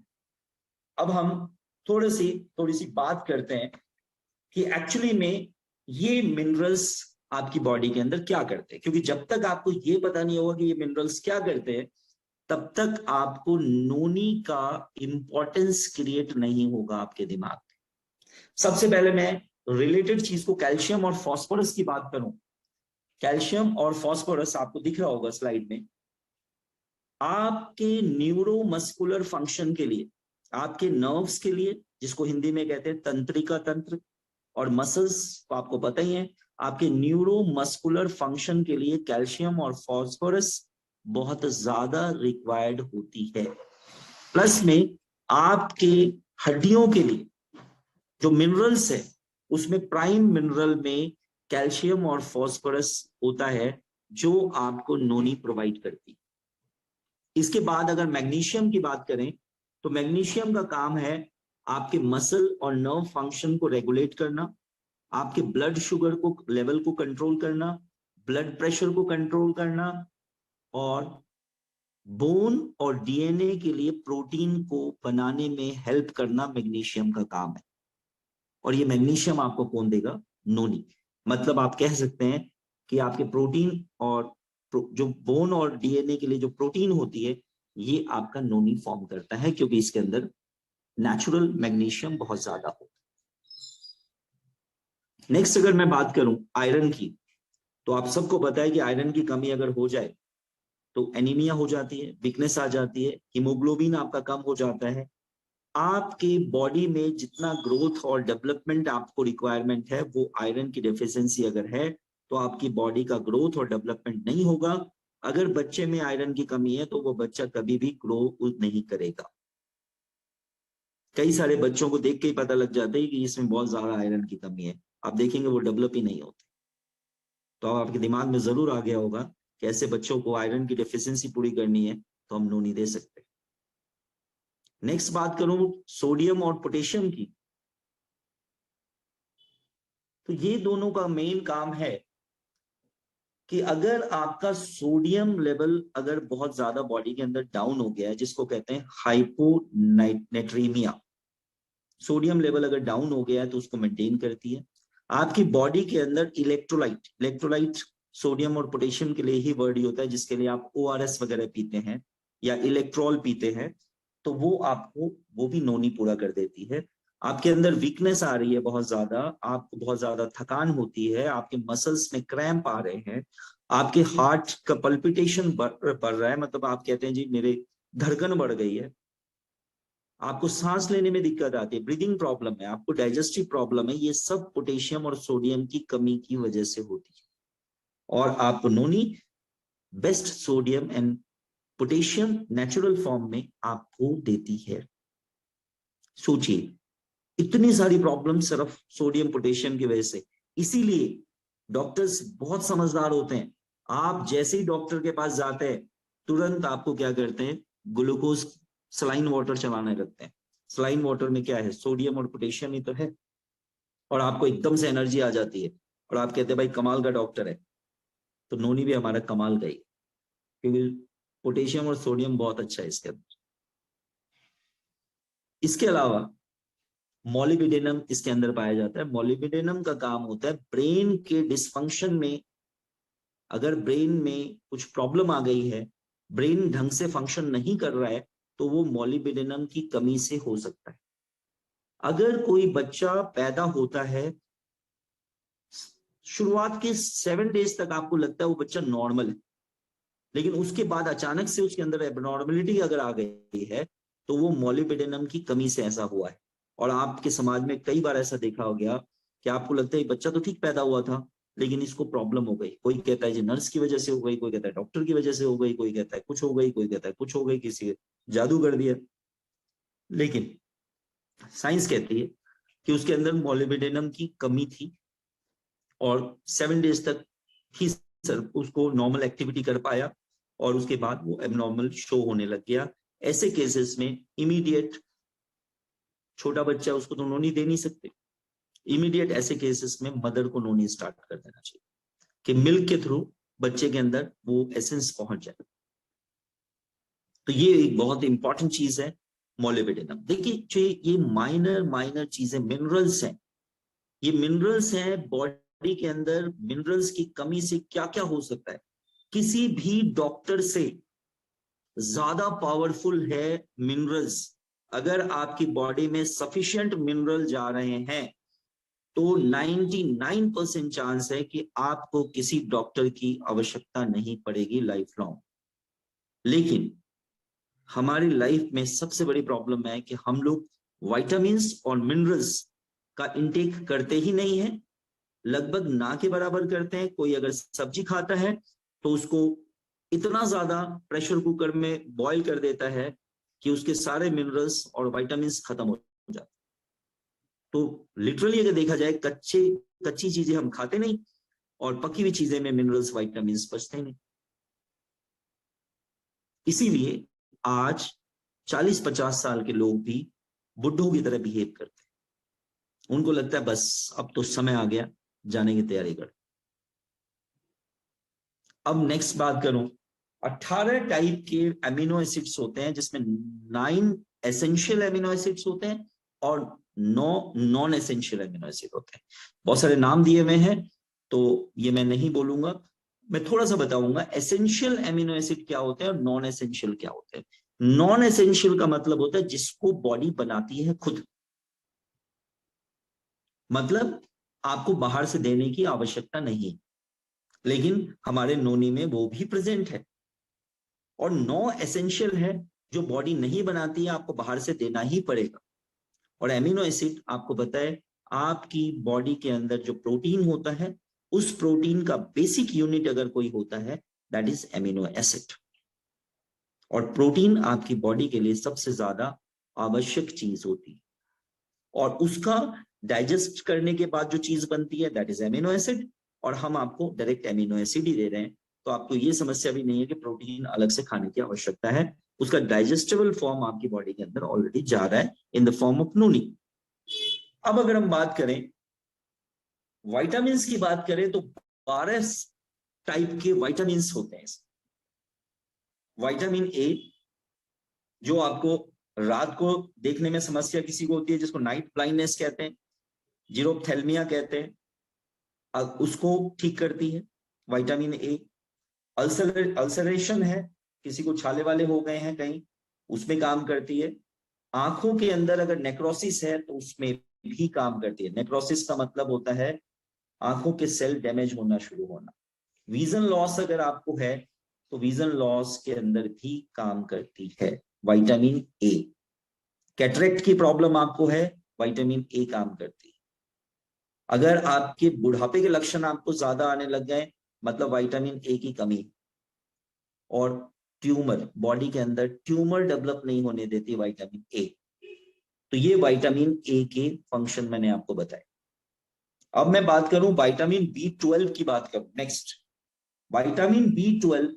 अब हम थोड़ी सी बात करते हैं कि एक्चुअली में ये मिनरल्स आपकी बॉडी के अंदर क्या करते हैं, क्योंकि जब तक आपको ये पता नहीं होगा कि ये मिनरल्स क्या करते हैं, तब तक आपको नोनी का इंपॉर्टेंस क्रिएट नहीं होगा आपके दिमाग में। सबसे पहले मैं रिलेटेड चीज को कैल्शियम और फास्फोरस की बात करूं। कैल्शियम और फास्फोरस आपको दिख रहा होगा स्लाइड में, आपके न्यूरोमस्कुलर फंक्शन के लिए, आपके नर्व्स के लिए, जिसको हिंदी में कहते हैं तंत्रिका तंत्र, और मसल्स को आपको पता ही है, आपके न्यूरोमस्कुलर फंक्शन के लिए कैल्शियम और फास्फोरस बहुत ज्यादा रिक्वायर्ड होती है। प्लस में आपके हड्डियों के लिए जो मिनरल्स है, उसमें प्राइम मिनरल में कैल्शियम और फास्फोरस होता है, जो आपको नोनी प्रोवाइड करती है। इसके बाद अगर मैग्नीशियम की बात करें तो मैग्नीशियम का काम है आपके मसल और नर्व फंक्शन को रेगुलेट करना, आपके ब्लड शुगर को लेवल को कंट्रोल करना, ब्लड प्रेशर को कंट्रोल करना, और बोन और डीएनए के लिए प्रोटीन को बनाने में हेल्प करना मैग्नीशियम का काम है। और ये मैग्नीशियम आपको कौन देगा? नोनी। मतलब आप कह सकते हैं कि आपके प्रोटीन और जो बोन और डीएनए के लिए जो प्रोटीन होती है, ये आपका नोनी फॉर्म करता है, क्योंकि इसके अंदर नेचुरल मैग्नीशियम बहुत ज्यादा होता है। नेक्स्ट अगर मैं बात करूं आयरन की, तो आप सबको पता है कि आयरन की कमी अगर हो जाए तो एनीमिया हो जाती है, वीकनेस आ जाती है, हीमोग्लोबिन आपका कम हो जाता है। आपके बॉडी में जितना ग्रोथ और डेवलपमेंट आपको रिक्वायरमेंट है, वो आयरन की डेफिशिएंसी अगर है तो आपकी बॉडी का ग्रोथ और डेवलपमेंट नहीं होगा। अगर बच्चे में आयरन की कमी है तो वो बच्चा कभी भी ग्रो नहीं करेगा। कई सारे बच्चों को देख के ही पता लग जाता है कि इसमें बहुत ज्यादा आयरन की कमी है, आप देखेंगे वो डेवलप ही नहीं होते। तो अब आपके दिमाग में जरूर आ गया होगा कि ऐसे बच्चों को आयरन की डेफिशिएंसी पूरी करनी है तो हम नोनी दे सकते हैं। नेक्स्ट बात करूं सोडियम और पोटेशियम की, तो ये दोनों का मेन काम है कि अगर आपका सोडियम लेवल अगर बहुत ज्यादा बॉडी के अंदर डाउन हो गया है, जिसको कहते हैं हाइपोनेट्रीमिया, सोडियम लेवल अगर डाउन हो गया है तो उसको मेंटेन करती है। आपकी बॉडी के अंदर इलेक्ट्रोलाइट सोडियम और पोटेशियम के लिए ही वर्ड ही होता है, जिसके लिए आप ओआरएस वगैरह पीते हैं या इलेक्ट्रॉल पीते हैं, तो वो आपको वो भी नोनी पूरा कर देती है। आपके अंदर वीकनेस आ रही है बहुत ज्यादा, आपको बहुत ज्यादा थकान होती है, आपके मसल्स में क्रैम्प आ रहे हैं, आपके हार्ट का पल्पिटेशन बढ़ रहा है, मतलब आप कहते हैं जी मेरे धड़कन बढ़ गई है, आपको सांस लेने में दिक्कत आती है, ब्रीदिंग प्रॉब्लम है, आपको डाइजेस्टिव प्रॉब्लम है, ये सब पोटेशियम और सोडियम की कमी की वजह से होती है। और आप noni best sodium and potassium natural form में आपको देती है। सोचिए इतनी सारी प्रॉब्लम सिर्फ सोडियम पोटेशियम की वजह से। इसीलिए डॉक्टर्स बहुत समझदार होते हैं, आप जैसे ही डॉक्टर के पास जाते हैं तुरंत आपको क्या करते हैं, ग्लूकोज सलाइन वाटर चलाने लगते हैं। सलाइन वाटर में क्या है, सोडियम और पोटेशियम ही तो है, और आपको एकदम से एनर्जी आ जाती है और आप कहते हैं भाई कमाल का डॉक्टर है। तो नोनी भी हमारा कमाल का ही, क्योंकि पोटेशियम और सोडियम बहुत अच्छा है इसके अंदर। इसके अलावा मॉलिबिडेनम इसके अंदर पाया जाता है। मॉलिबिडेनम का काम होता है ब्रेन के डिसफंक्शन में, अगर ब्रेन में कुछ प्रॉब्लम आ गई है, ब्रेन ढंग से फंक्शन नहीं कर रहा है, तो वो मॉलिबिडेनम की कमी से हो सकता है। अगर कोई बच्चा पैदा होता है, शुरुआत के 7 डेज तक आपको लगता है वो बच्चा नॉर्मल है, लेकिन उसके बाद अचानक से उसके अंदर एबनॉर्मलिटी अगर आ गई है, तो वो मॉलिबिडेनम की कमी से ऐसा हुआ है। और आपके समाज में कई बार ऐसा देखा हो गया कि आपको लगता है बच्चा तो ठीक पैदा हुआ था, लेकिन इसको प्रॉब्लम हो गई। कोई कहता है जी नर्स की वजह से हो गई, कोई कहता है डॉक्टर की वजह से हो गई, कोई कहता है कुछ हो गई, कोई कहता है कुछ हो गई, किसी जादू कर दिया। लेकिन साइंस कहती है कि उसके अंदर मॉलिबिडेनम की कमी थी और 7 डेज तक ही सिर्फ उसको नॉर्मल एक्टिविटी कर पाया, और उसके बाद वो एबनॉर्मल शो होने लग गया। ऐसे केसेस में इमीडिएट, छोटा बच्चा उसको तो नोनी दे नहीं सकते, इमीडिएट ऐसे केसेस में मदर को नोनी स्टार्ट कर देना चाहिए कि मिल्क के थ्रू बच्चे के अंदर वो एसेंस पहुंच जाए। तो ये एक बहुत इंपॉर्टेंट चीज है मॉलिबिडेनम। देखिए ये माइनर माइनर चीजें मिनरल्स हैं, ये मिनरल्स हैं बॉडी के अंदर। मिनरल्स की कमी से क्या क्या हो सकता है, किसी भी डॉक्टर से ज्यादा पावरफुल है मिनरल्स। अगर आपकी बॉडी में सफिशिएंट मिनरल जा रहे हैं तो 99% चांस है कि आपको किसी डॉक्टर की आवश्यकता नहीं पड़ेगी लाइफ लॉन्ग। लेकिन हमारी लाइफ में सबसे बड़ी प्रॉब्लम है कि हम लोग विटामिन्स और मिनरल्स का इंटेक करते ही नहीं है, लगभग ना के बराबर करते हैं। कोई अगर सब्जी खाता है तो उसको इतना ज्यादा प्रेशर कुकर में बॉईल कर देता है कि उसके सारे मिनरल्स और विटामिन्स खत्म हो जाते। तो लिटरली अगर देखा जाए कच्ची चीजें हम खाते नहीं, और पकी हुई चीजें में मिनरल्स विटामिन्स बचते नहीं। इसीलिए आज 40-50 साल के लोग भी बुड्ढों की तरह बिहेव करते हैं, उनको लगता है बस अब तो समय आ गया जाने की तैयारी कर। अब नेक्स्ट बात करूं, 18 टाइप के अमीनो एसिड्स होते हैं, जिसमें 9 एसेंशियल अमीनो एसिड्स होते हैं और नॉन एसेंशियल एमिनो एसिड होते हैं। बहुत सारे नाम दिए हुए हैं तो ये मैं नहीं बोलूंगा, मैं थोड़ा सा बताऊंगा एसेंशियल एमिनो एसिड क्या होते हैं और नॉन एसेंशियल क्या होते हैं। नॉन एसेंशियल का मतलब होता है जिसको बॉडी बनाती है खुद, मतलब आपको बाहर से देने की आवश्यकता नहीं, लेकिन हमारे नोनी में वो भी प्रेजेंट है। और नॉन एसेंशियल है जो बॉडी नहीं बनाती है, आपको बाहर से देना ही पड़ेगा। और एमिनो एसिड आपको पता है आपकी बॉडी के अंदर जो प्रोटीन होता है उस प्रोटीन का बेसिक यूनिट अगर कोई होता है दैट इज एमिनो एसिड। और प्रोटीन आपकी बॉडी के लिए सबसे ज्यादा आवश्यक चीज होती है, और उसका डाइजेस्ट करने के बाद जो चीज बनती है दैट इज एमिनो एसिड। और हम आपको डायरेक्ट एमिनो एसिड ही दे रहे हैं, तो आपको ये समस्या भी नहीं है कि प्रोटीन अलग से खाने की आवश्यकता है। उसका डाइजेस्टेबल फॉर्म आपकी बॉडी के अंदर ऑलरेडी जा रहा है इन द फॉर्म ऑफ नूनी। अब अगर हम बात करें विटामिन की बात करें तो 12 टाइप के विटामिन होते हैं। विटामिन ए जो आपको रात को देखने में समस्या किसी को होती है जिसको नाइट ब्लाइंडनेस कहते हैं, जीरोप्थेल्मिया कहते हैं, उसको ठीक करती है विटामिन ए। अल्सरेशन है, किसी को छाले वाले हो गए हैं कहीं, उसमें काम करती है। आंखों के अंदर अगर नेक्रोसिस है तो उसमें भी काम करती है। नेक्रोसिस का मतलब होता है आंखों के सेल डैमेज होना शुरू होना। विजन लॉस अगर आपको है तो विजन लॉस के अंदर भी काम करती है विटामिन ए। कैटरेक्ट की प्रॉब्लम आपको है, विटामिन ए काम करती है। अगर आपके बुढ़ापे के लक्षण आपको ज्यादा आने लग गए मतलब विटामिन ए की कमी। और ट्यूमर, बॉडी के अंदर ट्यूमर डेवलप नहीं होने देती विटामिन ए। तो ये विटामिन ए के फंक्शन मैंने आपको बताए। अब मैं बात करूं विटामिन बी 12 की बात करूं नेक्स्ट। विटामिन बी 12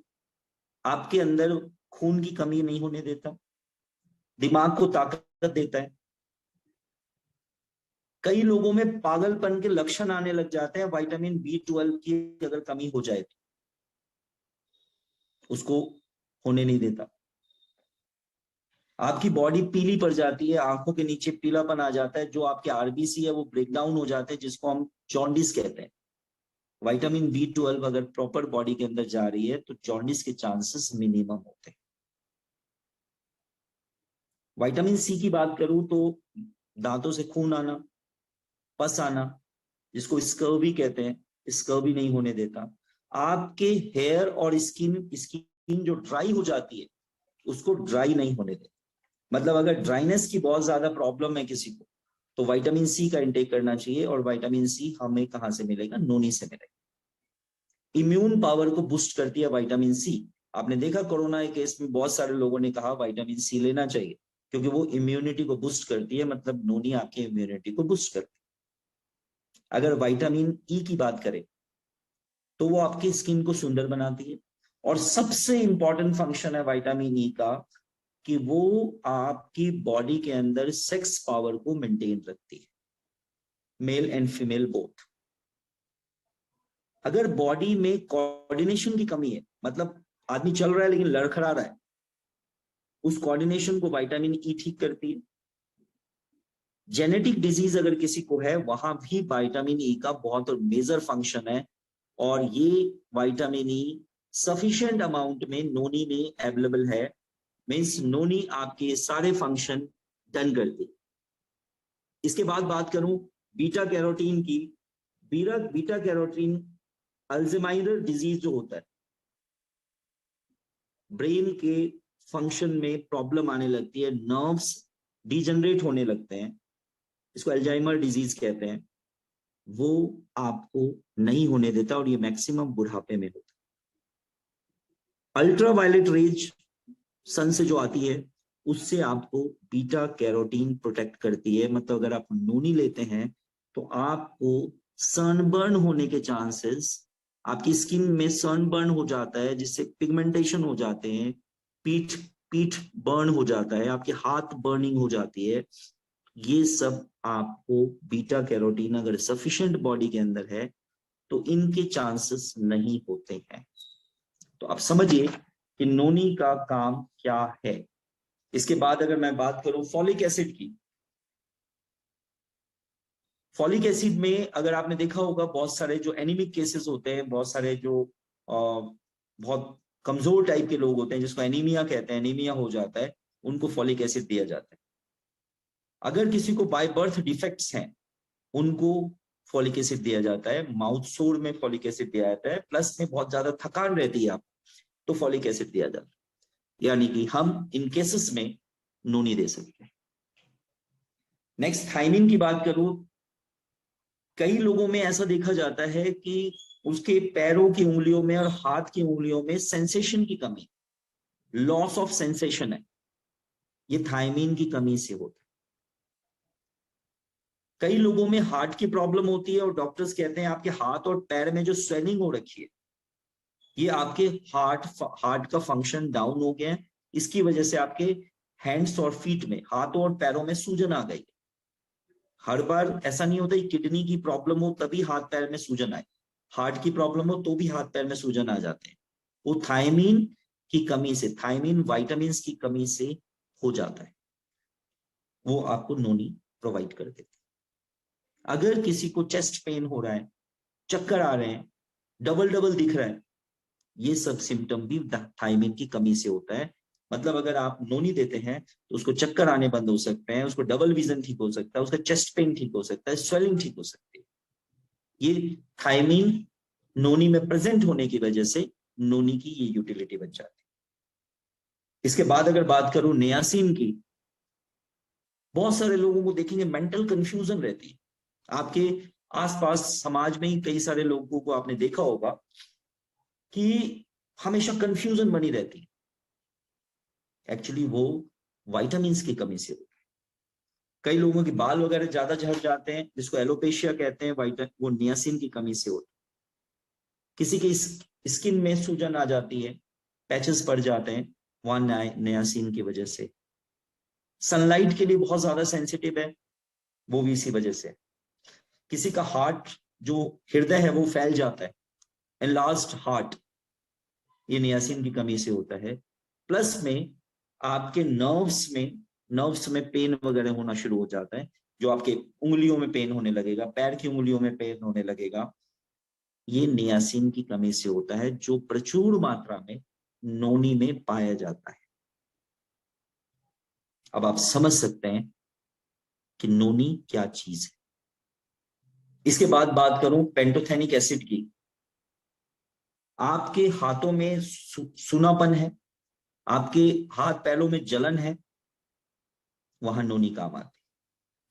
आपके अंदर खून की कमी नहीं होने देता, दिमाग को ताकत देता है। कई लोगों में पागलपन के लक्षण आने लग जाते हैं विटामिन बी 12 की अगर कमी हो जाए तो, उसको होने नहीं देता। आपकी बॉडी पीली पड़ जाती है, आंखों के नीचे पीलापन आ जाता है, जो आपके आरबीसी है वो ब्रेक डाउन हो जाते हैं जिसको हम जॉन्डिस कहते हैं। विटामिन बी 12 अगर प्रॉपर बॉडी के अंदर जा रही है तो जॉन्डिस के चांसेस मिनिमम होते हैं। विटामिन सी की बात करूं तो दांतों से खून आना, पस आना, जिसको स्कर्वी कहते हैं, स्कर्वी नहीं होने देता। आपके हेयर और स्किन जो ड्राई हो जाती है उसको ड्राई नहीं होने देता। मतलब अगर ड्राइनेस की बहुत ज्यादा प्रॉब्लम है किसी को तो विटामिन सी का इंटेक करना चाहिए। और विटामिन सी हमें कहां से मिलेगा? नोनी से मिलेगा। इम्यून पावर को बूस्ट करती है विटामिन सी। आपने देखा कोरोना के केस में बहुत सारे लोगों ने कहा विटामिन सी लेना चाहिए क्योंकि वो इम्यूनिटी को बूस्ट करती है, मतलब नोनी आपकी इम्यूनिटी को बूस्ट करती है। अगर विटामिन ई की बात करें तो वो आपकी स्किन को सुंदर बनाती है। और सबसे इंपॉर्टेंट फंक्शन है विटामिन ई का कि वो आपकी बॉडी के अंदर सेक्स पावर को मेंटेन रखती है, मेल एंड फीमेल बोथ। अगर बॉडी में कोऑर्डिनेशन की कमी है, मतलब आदमी चल रहा है लेकिन लड़खड़ा रहा है, उस कोऑर्डिनेशन को विटामिन ई ठीक करती है। जेनेटिक डिजीज अगर किसी को है वहां भी विटामिन ई का बहुत मेजर फंक्शन है। और ये विटामिन ई सफिशिएंट अमाउंट में नोनी में अवेलेबल है, मीन्स नोनी आपके सारे फंक्शन डन करती। इसके बाद बात करूं बीटा कैरोटीन की। बीटा कैरोटीन अल्जाइमर डिजीज जो होता है, ब्रेन के फंक्शन में प्रॉब्लम आने लगती है, नर्व्स डिजनरेट होने लगते हैं, इसको अल्जाइमर डिजीज कहते हैं, वो आपको नहीं होने देता और ये मैक्सिमम बुढ़ापे में होता है। अल्ट्रावायलेट रेज सन से जो आती है उससे आपको बीटा कैरोटीन प्रोटेक्ट करती है। मतलब अगर आप नूनी लेते हैं तो आपको सनबर्न होने के चांसेस, आपकी स्किन में सनबर्न हो जाता है जिससे पिगमेंटेशन हो जाते हैं, पीठ पीठ बर्न हो जाता है, आपके हाथ बर्निंग हो जाती है। ये सब आपको बीटा कैरोटीन अगर सफिशिएंट बॉडी के अंदर है तो इनके चांसेस नहीं होते हैं। तो आप समझिए कि नोनी का काम क्या है। इसके बाद अगर मैं बात करूं फॉलिक एसिड की, फॉलिक एसिड में अगर आपने देखा होगा बहुत सारे जो एनीमिक केसेस होते हैं, बहुत सारे जो बहुत कमजोर टाइप के लोग होते हैं जिसको एनीमिया कहते हैं, एनीमिया हो जाता है, उनको फॉलिक एसिड दिया जाता है। अगर किसी को बाय बर्थ डिफेक्ट्स हैं उनको फॉलिक एसिड दिया जाता है। माउथ सोर में फॉलिक एसिड दिया जाता है, प्लस में बहुत ज्यादा थकान रहती है आप तो फॉलिक एसिड दिया जाता है। यानी कि हम इन केसेस में नोनी दे सकते हैं। नेक्स्ट थायमिन की बात करूं, कई लोगों में ऐसा देखा जाता है कि उसके पैरों की उंगलियों में और हाथ की उंगलियों में सेंसेशन की कमी, लॉस ऑफ सेंसेशन है, ये थायमीन की कमी से होता है। कई लोगों में हार्ट की प्रॉब्लम होती है और डॉक्टर्स कहते हैं आपके हाथ और पैर में जो स्वेलिंग हो रखी है ये आपके हार्ट का फंक्शन डाउन हो गया है, इसकी वजह से आपके हैंड्स और फीट में, हाथों और पैरों में सूजन आ गई। हर बार ऐसा नहीं होता किडनी की प्रॉब्लम हो तभी हाथ पैर में सूजन आए, हार्ट की प्रॉब्लम हो तो भी हाथ पैर में सूजन आ जाते हैं। वो थायमीन की कमी से, थायमीन वाइटामिन की कमी से हो जाता है, वो आपको नोनी प्रोवाइड कर देते हैं। अगर किसी को चेस्ट पेन हो रहा है, चक्कर आ रहे हैं, डबल डबल दिख रहा है, ये सब सिम्टम भी थायमीन की कमी से होता है। मतलब अगर आप नोनी देते हैं तो उसको चक्कर आने बंद हो सकते हैं, उसको डबल विजन ठीक हो सकता है, उसका चेस्ट पेन ठीक हो सकता है, स्वेलिंग ठीक हो सकती है। ये थायमीन नोनी में प्रेजेंट होने की वजह से नोनी की ये यूटिलिटी बन जाती है। इसके बाद अगर बात करूं नियासिन की, बहुत सारे लोगों को देखेंगे मेंटल कंफ्यूजन रहती है। आपके आसपास समाज में ही कई सारे लोगों को आपने देखा होगा कि हमेशा कंफ्यूजन बनी रहती है। एक्चुअली वो वाइटामिन की कमी से होती है। कई लोगों के बाल वगैरह ज्यादा झड़ जाते हैं जिसको एलोपेशिया कहते हैं, वो नियासिन की कमी से होता है। किसी की स्किन में सूजन आ जाती है, पैचेस पड़ जाते हैं, वहां नियासिन की वजह से। सनलाइट के लिए बहुत ज्यादा सेंसिटिव है, वो भी इसी वजह से। किसी का हार्ट, जो हृदय है वो फैल जाता है, एनलार्ज्ड हार्ट, ये नियासिन की कमी से होता है। प्लस में आपके नर्व्स में पेन वगैरह होना शुरू हो जाता है, जो आपके उंगलियों में पेन होने लगेगा, पैर की उंगलियों में पेन होने लगेगा, ये नियासिन की कमी से होता है, जो प्रचुर मात्रा में नोनी में पाया जाता है। अब आप समझ सकते हैं कि नोनी क्या चीज है। इसके बाद बात करूं पेंटोथेनिक एसिड की। आपके हाथों में सूनापन है, आपके हाथ पैरों में जलन है, वहां नोनी काम आती है।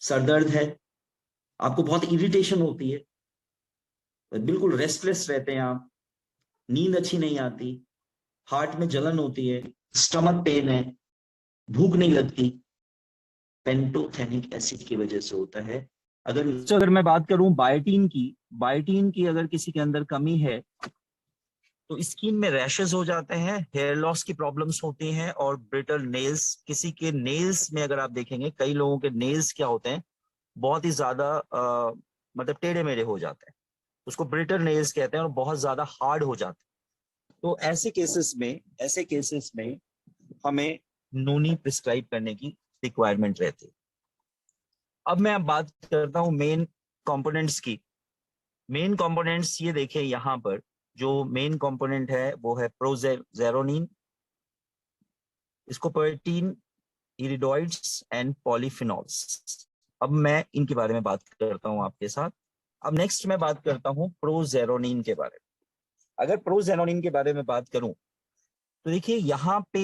सर दर्द है, आपको बहुत इरिटेशन होती है, बिल्कुल रेस्टलेस रहते हैं आप, नींद अच्छी नहीं आती, हार्ट में जलन होती है, स्टमक पेन है, भूख नहीं लगती, पेंटोथेनिक एसिड की वजह से होता है। अगर मैं बात करूं बायोटीन की अगर किसी के अंदर कमी है तो स्किन में रैशेस हो जाते हैं, हेयर लॉस की प्रॉब्लम्स होती हैं, और ब्रिटल नेल्स, किसी के नेल्स में अगर आप देखेंगे कई लोगों के नेल्स क्या होते हैं, बहुत ही ज्यादा मतलब टेढ़े मेढ़े हो जाते हैं, उसको ब्रिटल नेल्स कहते हैं, और बहुत ज्यादा हार्ड हो जाते हैं। तो ऐसे केसेस में हमें नोनी प्रिस्क्राइब करने की रिक्वायरमेंट रहती है। अब मैं बात करता हूँ मेन कंपोनेंट्स की। मेन कंपोनेंट्स ये देखें, यहाँ पर जो मेन कंपोनेंट है वो है प्रोजेरोनिन, स्कोपोएटिन, इरिडोइड्स एंड पॉलीफिनॉल्स। अब मैं इनके बारे में बात करता हूं आपके साथ। अब नेक्स्ट मैं बात करता हूं प्रोजेरोनिन के बारे में। अगर प्रोजेरोनिन के बारे में बात करूं तो देखिए यहाँ पे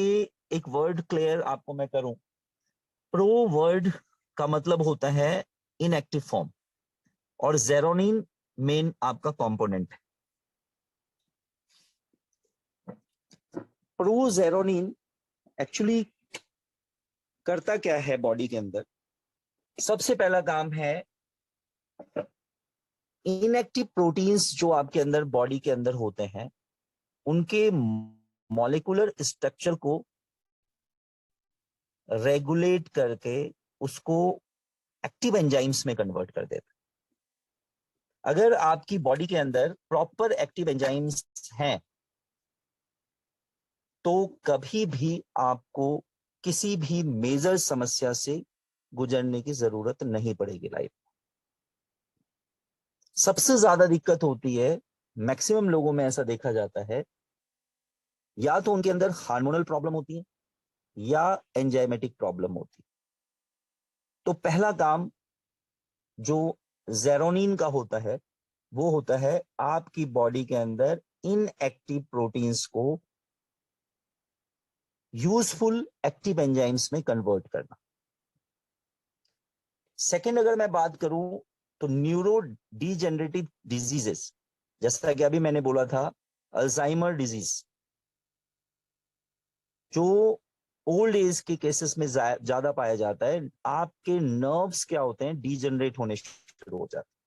एक वर्ड क्लियर आपको मैं करूं। प्रो वर्ड का मतलब होता है इनएक्टिव फॉर्म, और जेरोनिन मेन आपका कंपोनेंट है। प्रोजेरोनिन एक्चुअली करता क्या है बॉडी के अंदर? सबसे पहला काम है इनएक्टिव प्रोटीन्स जो आपके अंदर बॉडी के अंदर होते हैं उनके मॉलिक्यूलर स्ट्रक्चर को रेगुलेट करके उसको एक्टिव एंजाइम्स में कन्वर्ट कर देता है। अगर आपकी बॉडी के अंदर प्रॉपर एक्टिव एंजाइम्स हैं तो कभी भी आपको किसी भी मेजर समस्या से गुजरने की जरूरत नहीं पड़ेगी लाइफ। सबसे ज्यादा दिक्कत होती है, मैक्सिमम लोगों में ऐसा देखा जाता है, या तो उनके अंदर हार्मोनल प्रॉब्लम होती है या एंजाइमेटिक प्रॉब्लम होती है। तो पहला काम जो जेरोनिन का होता है वो होता है आपकी बॉडी के अंदर इनएक्टिव प्रोटीन्स को यूजफुल एक्टिव एंजाइम्स में कन्वर्ट करना। सेकंड अगर मैं बात करूं तो न्यूरो डीजेनरेटिव डिजीजेस, जैसा कि अभी मैंने बोला था अल्जाइमर डिजीज, जो ओल्ड एज के केसेस में ज्यादा पाया जाता है। आपके नर्व्स क्या होते हैं, डीजेनरेट होने शुरू हो जाते हैं।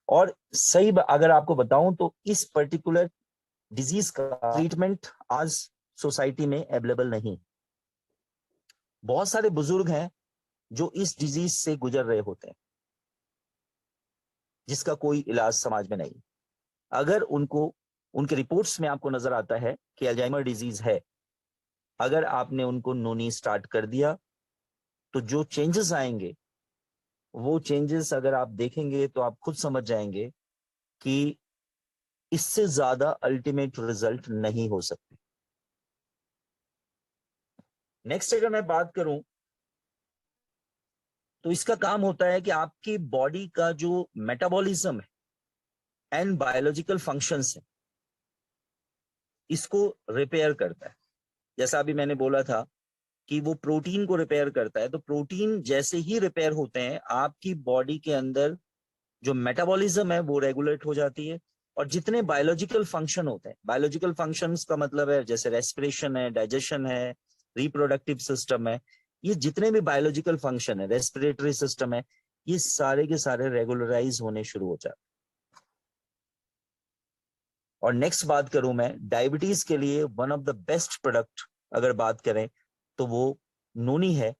और सही अगर आपको बताऊं तो इस पर्टिकुलर डिजीज का ट्रीटमेंट आज सोसाइटी में अवेलेबल नहीं। बहुत सारे बुजुर्ग हैं जो इस डिजीज से गुजर रहे होते हैं, जिसका कोई इलाज समाज में नहीं। अगर उनको उनके रिपोर्ट्स में आपको नजर आता है कि अल्जाइमर डिजीज है, अगर आपने उनको नोनी स्टार्ट कर दिया तो जो चेंजेस आएंगे, वो चेंजेस अगर आप देखेंगे तो आप खुद समझ जाएंगे कि इससे ज्यादा अल्टीमेट रिजल्ट नहीं हो सकते। नेक्स्ट अगर मैं बात करूं तो इसका काम होता है कि आपकी बॉडी का जो मेटाबॉलिज्म है एंड बायोलॉजिकल फंक्शंस है, इसको रिपेयर करता है। जैसा अभी मैंने बोला था कि वो प्रोटीन को रिपेयर करता है, तो प्रोटीन जैसे ही रिपेयर होते हैं आपकी बॉडी के अंदर जो मेटाबॉलिज्म है वो रेगुलेट हो जाती है। और जितने बायोलॉजिकल फंक्शन होते हैं, बायोलॉजिकल फंक्शंस का मतलब है जैसे रेस्पिरेशन है, डाइजेशन है, रिप्रोडक्टिव सिस्टम है, ये जितने भी बायोलॉजिकल फंक्शन है, रेस्पिरेटरी सिस्टम है, ये सारे के सारे रेगुलराइज होने शुरू हो जाते हैं। और नेक्स्ट बात करूं मैं डायबिटीज के लिए one of the best product अगर बात करें तो वो नोनी है,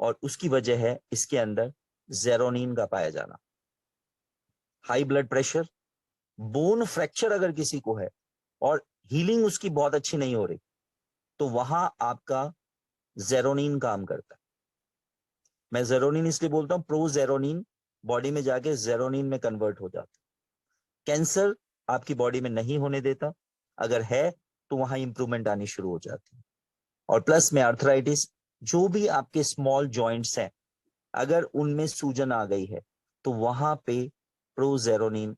और उसकी वजह है इसके अंदर जेरोनिन का पाया जाना। High blood pressure, bone fracture अगर किसी को है और हीलिंग उसकी बहुत अच्छी नहीं हो रही, तो वहां आपका जेरोनिन काम करता है। मैं जेरोनिन इसलिए बोलता हूं, प्रो जेरोनिन बॉडी में जाके जेरोनिन में कन्वर्ट हो जाता है। कैंसर आपकी बॉडी में नहीं होने देता, अगर है तो वहां इंप्रूवमेंट आनी शुरू हो जाती है। और प्लस में आर्थराइटिस, जो भी आपके स्मॉल जॉइंट्स हैं, अगर उनमें सूजन आ गई है तो वहां पे प्रोजेरोनिन,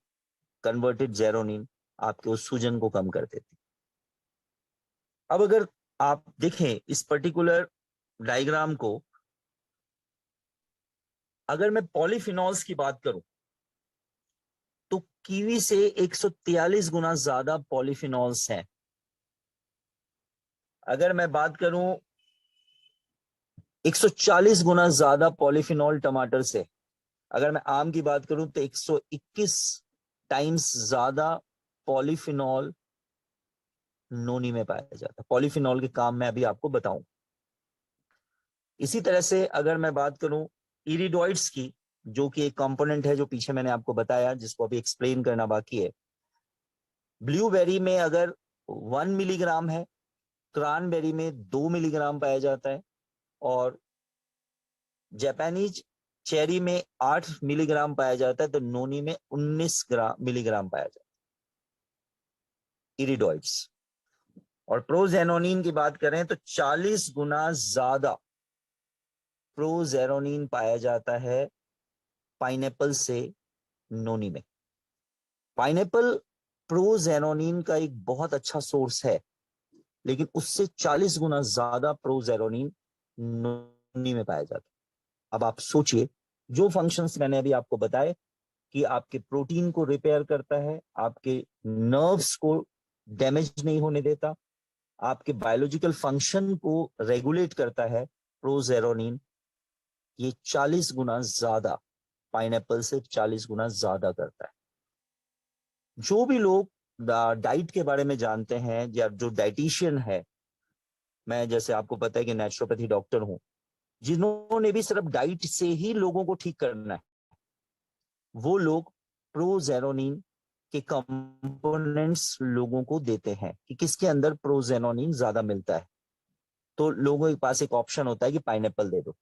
कन्वर्टेड जेरोनिन आपके उस सूजन को कम कर देती। अब अगर आप देखें इस पर्टिकुलर डायग्राम को, अगर मैं पॉलीफिनॉल्स की बात करूं तो कीवी से 143 गुना ज्यादा पॉलीफिनॉल्स हैं। अगर मैं बात करूं 140 गुना ज्यादा पॉलीफिनॉल टमाटर से। अगर मैं आम की बात करूं तो 121 टाइम्स ज्यादा पॉलीफिनॉल नोनी में पाया जाता है। पॉलीफिनॉल के काम मैं अभी आपको बताऊं। इसी तरह से अगर मैं बात करूं इरिडोइड्स की, जो कि एक कंपोनेंट है जो पीछे मैंने आपको बताया, जिसको अभी एक्सप्लेन करना बाकी है। ब्लूबेरी में अगर 1 मिलीग्राम है, क्रैनबेरी में 2 मिलीग्राम पाया जाता है, और जापानीज चेरी में 8 मिलीग्राम पाया जाता है, तो नोनी में 19 मिलीग्राम पाया जाता है इरिडोइड्स। और प्रोजेरोनिन की बात करें तो 40 गुना ज्यादा प्रोजेरोनिन पाया जाता है पाइनएप्पल से नोनी में। पाइनएप्पल प्रोजेरोनिन का एक बहुत अच्छा सोर्स है, लेकिन उससे 40 गुना ज्यादा प्रोजेरोनिन नोनी में पाया जाता है। अब आप सोचिए, जो फंक्शंस मैंने अभी आपको बताए कि आपके प्रोटीन को रिपेयर करता है, आपके नर्व्स को डैमेज नहीं होने देता, आपके बायोलॉजिकल फंक्शन को रेगुलेट करता है प्रोजेरोनिन, ये 40 गुना ज्यादा, पाइनएप्पल से 40 गुना ज्यादा करता है। जो भी लोग डाइट के बारे में जानते हैं, या जो डाइटिशियन है, मैं जैसे आपको पता है कि नेचुरोपैथी डॉक्टर हूं, जिन्होंने भी सिर्फ डाइट से ही लोगों को ठीक करना है, वो लोग प्रोजेरोनिन के कंपोनेंट्स लोगों को देते हैं कि किसके अंदर प्रोजेरोनिन ज्यादा मिलता है। तो लोगों के पास एक ऑप्शन होता है कि पाइनएप्पल दे दो।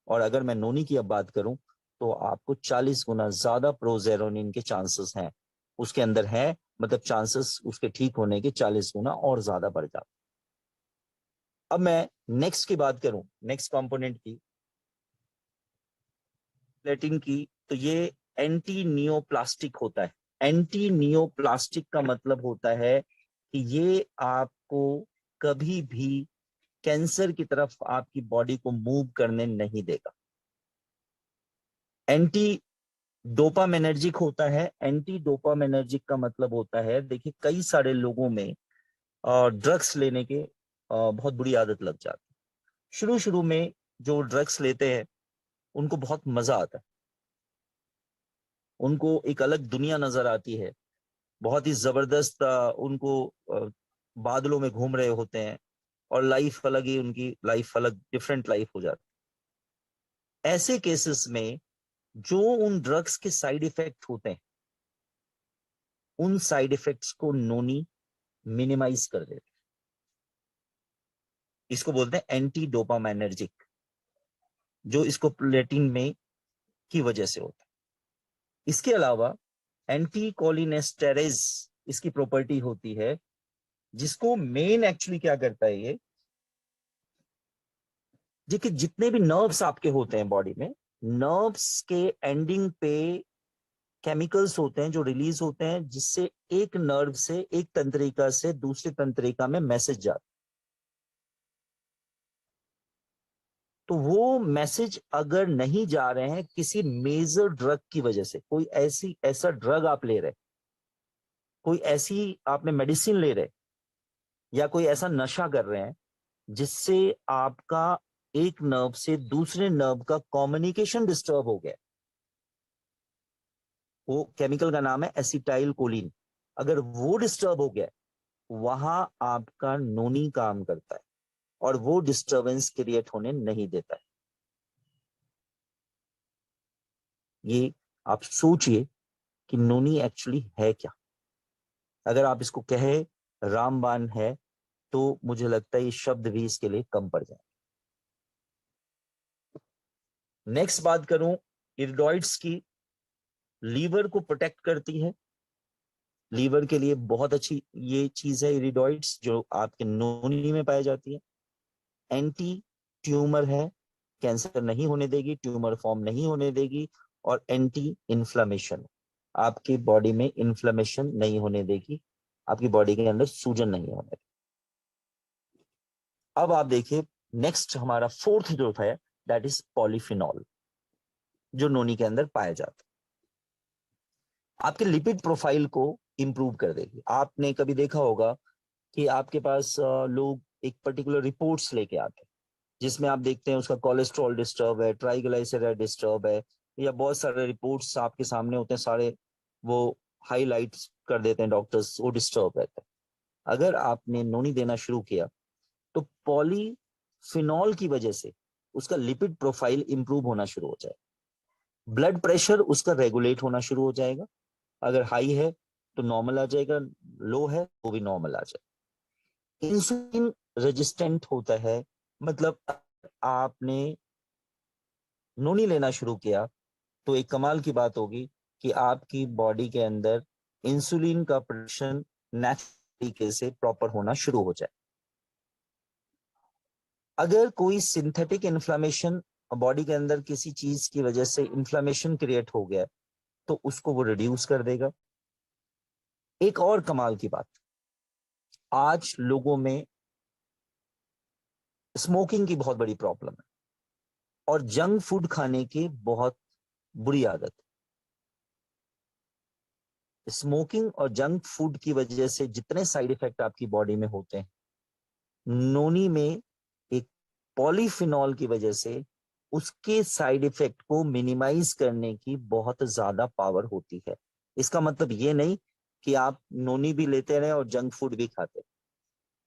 और अगर मैं नोनी की अब बात करूं तो आपको 40 गुना ज्यादा प्रोजेरोनिन के चांसेस हैं, उसके अंदर है, मतलब चांसेस उसके ठीक होने के 40 गुना और ज्यादा बढ़ जाते। अब मैं नेक्स्ट की बात करूं, नेक्स्ट कंपोनेंट की, प्लेटिन की, तो ये एंटी नियोप्लास्टिक होता है। एंटी नियोप्लास्टिक का मतलब होता है कि ये आपको कभी भी कैंसर की तरफ आपकी बॉडी को मूव करने नहीं देगा। एंटी डोपामिनर्जिक होता है। एंटी डोपामिनर्जिक का मतलब होता है, देखिए कई सारे लोगों में ड्रग्स लेने के बहुत बुरी आदत लग जाती है। शुरू शुरू में जो ड्रग्स लेते हैं उनको बहुत मजा आता है, उनको एक अलग दुनिया नजर आती है, बहुत ही जबरदस्त उनको बादलों में घूम रहे होते हैं और लाइफ अलग ही, उनकी लाइफ अलग, डिफरेंट लाइफ हो जाती है। ऐसे केसेस में जो उन ड्रग्स के साइड इफेक्ट होते हैं, उन साइड इफेक्ट्स को नोनी मिनिमाइज कर देते हैं। इसको बोलते हैं एंटी डोपामिनर्जिक, जो इसको प्लेटिन में की वजह से होता है। इसके अलावा एंटी कोलिनेस्टेरेज इसकी प्रॉपर्टी होती है, जिसको मेन एक्चुअली क्या करता है ये, देखिए जितने भी नर्व्स आपके होते हैं बॉडी में, नर्व्स के एंडिंग पे केमिकल्स होते हैं जो रिलीज होते हैं, जिससे एक नर्व से, एक तंत्रिका से दूसरी तंत्रिका में मैसेज जाता है। तो वो मैसेज अगर नहीं जा रहे हैं किसी मेजर ड्रग की वजह से, कोई ऐसा ड्रग आप ले रहे, कोई ऐसी आपने मेडिसिन ले रहे, या कोई ऐसा नशा कर रहे हैं जिससे आपका एक नर्व से दूसरे नर्व का कम्युनिकेशन डिस्टर्ब हो गया, वो केमिकल का नाम है एसिटाइल कोलिन, अगर वो डिस्टर्ब हो गया, वहां आपका नोनी काम करता है और वो डिस्टरबेंस क्रिएट होने नहीं देता है। ये आप सोचिए कि नोनी एक्चुअली है क्या। अगर आप इसको कहे रामबाण है, तो मुझे लगता है ये शब्द भी इसके लिए कम पड़ जाए। नेक्स्ट बात करूं इरिडॉइड्स की, लीवर को प्रोटेक्ट करती है, लीवर के लिए बहुत अच्छी ये चीज है इरिडॉइड्स, जो आपके नोनी में पाई जाती है। एंटी ट्यूमर है, कैंसर नहीं होने देगी, ट्यूमर फॉर्म नहीं होने देगी, और एंटी इन्फ्लामेशन, आपकी बॉडी में इन्फ्लामेशन नहीं होने देगी, आपकी बॉडी के अंदर सूजन नहीं होने देगी। अब आप देखिए नेक्स्ट हमारा फोर्थ जो है, दैट इज पॉलीफिनॉल, जो नोनी के अंदर पाया जाता है, आपके लिपिड प्रोफाइल को इंप्रूव कर देगी। आपने कभी देखा होगा कि आपके पास लोग एक पर्टिकुलर रिपोर्ट्स लेके आते हैं, जिसमें आप देखते हैं उसका कोलेस्ट्रॉल डिस्टर्ब है, ट्राइग्लिसराइड डिस्टर्ब है, या बहुत सारे रिपोर्ट्स आपके सामने होते हैं, सारे वो हाईलाइट्स कर देते हैं डॉक्टर्स, वो डिस्टर्ब रहता है। अगर आपने नोनी देना शुरू किया तो पॉलीफिनॉल की वजह से उसका लिपिड प्रोफाइल इंप्रूव होना शुरू हो जाए, ब्लड प्रेशर उसका रेगुलेट होना शुरू हो जाएगा, अगर हाई है तो नॉर्मल आ जाएगा, लो है तो भी नॉर्मल आ जाएगा। इंसुलिन रेजिस्टेंट होता है, मतलब आपने नोनी लेना शुरू किया तो एक कमाल की बात होगी कि आपकी बॉडी के अंदर इंसुलिन का प्रोडक्शन नेचुरल तरीके से प्रॉपर होना शुरू हो जाए। अगर कोई सिंथेटिक इन्फ्लामेशन बॉडी के अंदर किसी चीज की वजह से इन्फ्लामेशन क्रिएट हो गया, तो उसको वो रिड्यूस कर देगा। एक और कमाल की बात, आज लोगों में स्मोकिंग की बहुत बड़ी प्रॉब्लम है और जंक फूड खाने की बहुत बुरी आदत है। स्मोकिंग और जंक फूड की वजह से जितने साइड इफेक्ट आपकी बॉडी में होते हैं, नोनी में एक पॉलीफिनॉल की वजह से उसके साइड इफेक्ट को मिनिमाइज करने की बहुत ज्यादा पावर होती है। इसका मतलब ये नहीं कि आप नोनी भी लेते रहे और जंक फूड भी खाते,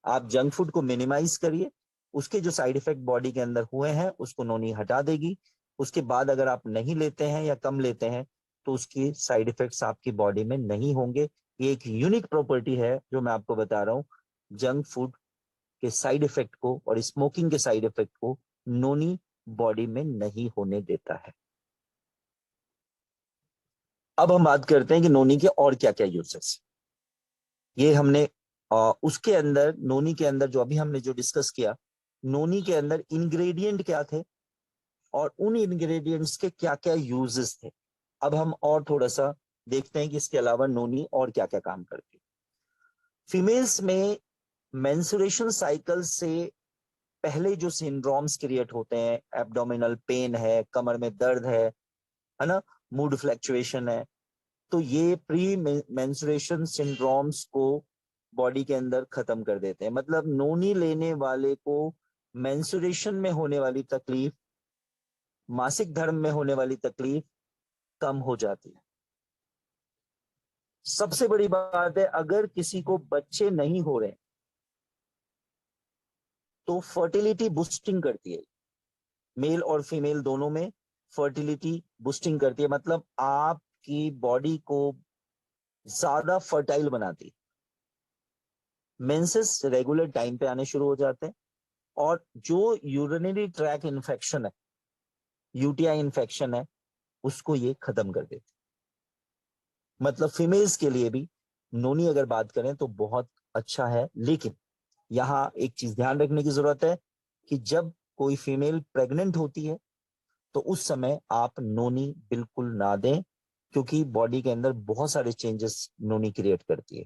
आप जंक फूड को मिनिमाइज करिए, उसके जो साइड इफेक्ट बॉडी के अंदर हुए हैं उसको नोनी हटा देगी। उसके बाद अगर आप नहीं लेते हैं या कम लेते हैं तो उसकी साइड इफेक्ट्स आपकी बॉडी में नहीं होंगे। ये एक यूनिक प्रॉपर्टी है जो मैं आपको बता रहा हूँ, जंक फूड के साइड इफेक्ट को और स्मोकिंग के साइड इफेक्ट को नोनी बॉडी में नहीं होने देता है। अब हम बात करते हैं कि नोनी के और क्या क्या यूजेस। ये हमने उसके अंदर, नोनी के अंदर जो अभी हमने जो डिस्कस किया, नोनी के अंदर इंग्रेडिएंट क्या थे और उन इंग्रेडिएंट्स के क्या क्या यूजेस थे। अब हम और थोड़ा सा देखते हैं कि इसके अलावा नोनी और क्या क्या काम करती है। फीमेल्स में मेंस्ट्रुएशन साइकिल से पहले जो सिंड्रोम्स क्रिएट होते हैं, एब्डोमिनल पेन है, कमर में दर्द है ना, मूड फ्लैक्चुएशन है, तो ये प्री मेंस्ट्रुएशन सिंड्रोम्स को बॉडी के अंदर खत्म कर देते हैं। मतलब नोनी लेने वाले को मेंस्ट्रुएशन में होने वाली तकलीफ, मासिक धर्म में होने वाली तकलीफ कम हो जाती है। सबसे बड़ी बात है, अगर किसी को बच्चे नहीं हो रहे तो फर्टिलिटी बूस्टिंग करती है, मेल और फीमेल दोनों में फर्टिलिटी बूस्टिंग करती है। मतलब आपकी बॉडी को ज्यादा फर्टाइल बनाती है। मेंसेस रेगुलर टाइम पे आने शुरू हो जाते हैं और जो यूरिनरी ट्रैक इन्फेक्शन है, यूटीआई इन्फेक्शन है, उसको ये खत्म कर देती है। मतलब फीमेल्स के लिए भी नोनी अगर बात करें तो बहुत अच्छा है। लेकिन यहाँ एक चीज ध्यान रखने की जरूरत है कि जब कोई फीमेल प्रेग्नेंट होती है तो उस समय आप नोनी बिल्कुल ना दें, क्योंकि बॉडी के अंदर बहुत सारे चेंजेस नोनी क्रिएट करती है।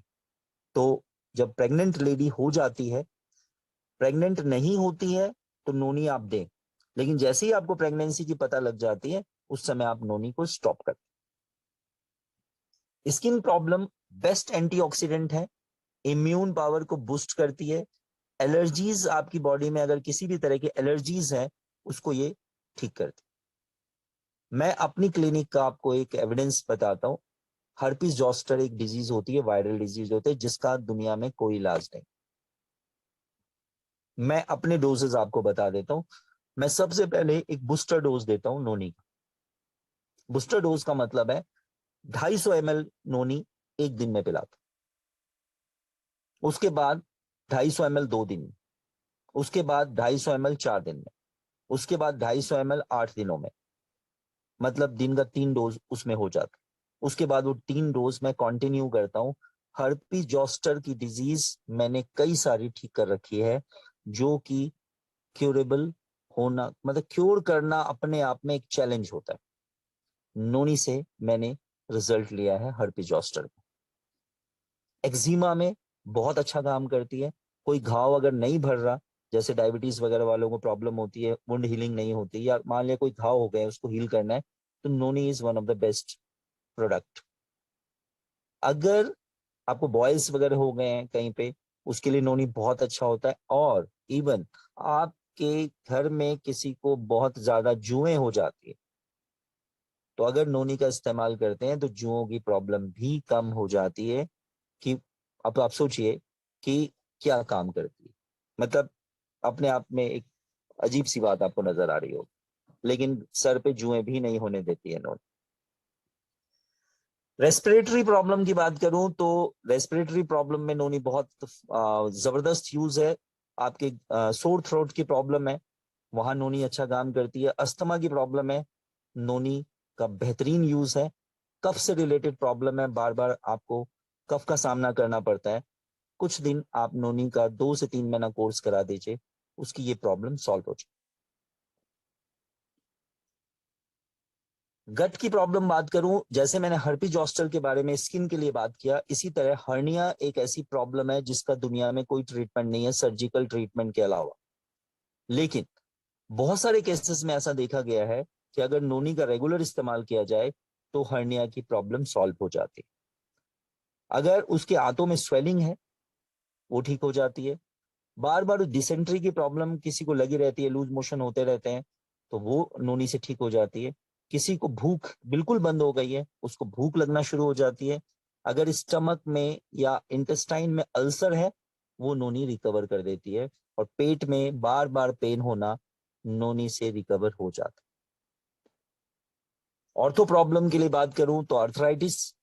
तो जब प्रेग्नेंट लेडी हो जाती है, प्रेग्नेंट नहीं होती है, तो नोनी आप दें। लेकिन जैसे ही आपको प्रेगनेंसी की पता लग जाती है, उस समय आप नोनी को स्टॉप कर। स्किन प्रॉब्लम बेस्ट एंटीऑक्सीडेंट है, इम्यून पावर को बूस्ट करती है। एलर्जीज आपकी बॉडी में अगर किसी भी तरह की एलर्जीज है, उसको ये ठीक करती है। मैं अपनी क्लिनिक का आपको एक एविडेंस बताता हूँ। हर्पिस जॉस्टर एक डिजीज होती है, वायरल डिजीज होती है, जिसका दुनिया में कोई इलाज नहीं। मैं अपने डोजेस आपको बता देता हूँ। मैं सबसे पहले एक बूस्टर डोज देता हूँ नोनी का। बूस्टर डोज का मतलब है 250 ml नोनी एक दिन में पिलाता। उसके बाद 250 ml 2 दिन में, उसके बाद 250 ml 4 दिन में, उसके बाद 250 ml 8 दिनों में। मतलब दिन का 3 डोज उसमें हो जाता। उसके बाद वो 3 डोज मैं कंटिन्यू करता हूँ। हर्पी जॉस्टर की डिजीज मैंने कई सारी ठीक कर रखी है, जो कि क्यूरेबल होना, मतलब क्योर करना अपने आप में एक चैलेंज होता है। नोनी से मैंने रिजल्ट लिया है हर्पी जॉस्टर। एक्जिमा में बहुत अच्छा काम करती है। कोई घाव अगर नहीं भर रहा, जैसे डायबिटीज वगैरह वालों को प्रॉब्लम होती है, वुंड हीलिंग नहीं होती, या मान लिया कोई घाव हो गया उसको हील करना है, तो noni is one of the best product. अगर आपको बॉयल्स वगैरह हो गए हैं कहीं पे, उसके लिए नोनी बहुत अच्छा होता है। और इवन आपके घर में किसी को बहुत ज्यादा जुएं हो जाती है, तो अगर नोनी का इस्तेमाल करते हैं तो जुओं की प्रॉब्लम भी कम हो जाती है। कि अब आप सोचिए कि क्या काम करती है। मतलब अपने आप में एक अजीब सी बात आपको नजर आ रही हो, लेकिन सर पे जुएं भी नहीं होने देती है नोनी। रेस्पिरेटरी प्रॉब्लम की बात करूं तो रेस्पिरेटरी प्रॉब्लम में नोनी बहुत जबरदस्त यूज है। आपके सोर थ्रोट की प्रॉब्लम है, वहां नोनी अच्छा काम करती है। अस्थमा की प्रॉब्लम है, नोनी का बेहतरीन यूज है। कफ से रिलेटेड प्रॉब्लम है, बार बार आपको कफ का सामना करना पड़ता है, कुछ दिन आप नोनी का 2 से 3 महीना कोर्स करा दीजिए, उसकी ये प्रॉब्लम सॉल्व हो जाए। गट की प्रॉब्लम बात करूं, जैसे मैंने हर्पी जॉस्टर के बारे में स्किन के लिए बात किया, इसी तरह हर्निया एक ऐसी प्रॉब्लम है जिसका दुनिया में कोई ट्रीटमेंट नहीं है सर्जिकल ट्रीटमेंट के अलावा। लेकिन बहुत सारे केसेस में ऐसा देखा गया है कि अगर नोनी का रेगुलर इस्तेमाल किया जाए तो हर्निया की प्रॉब्लम सॉल्व हो जाती है। अगर उसके आंतों में स्वेलिंग है, वो ठीक हो जाती है। बार बार डिसेंट्री की प्रॉब्लम किसी को लगी रहती है, लूज मोशन होते रहते हैं, तो वो नोनी से ठीक हो जाती है। किसी को भूख बिल्कुल बंद हो गई है, उसको भूख लगना शुरू हो जाती है। अगर स्टमक में या इंटेस्टाइन में अल्सर है, वो नोनी रिकवर कर देती है। और पेट में बार बार पेन होना, नोनी से रिकवर हो जाता है। ऑर्थो प्रॉब्लम के लिए बात करूं तो अर्थराइटिस,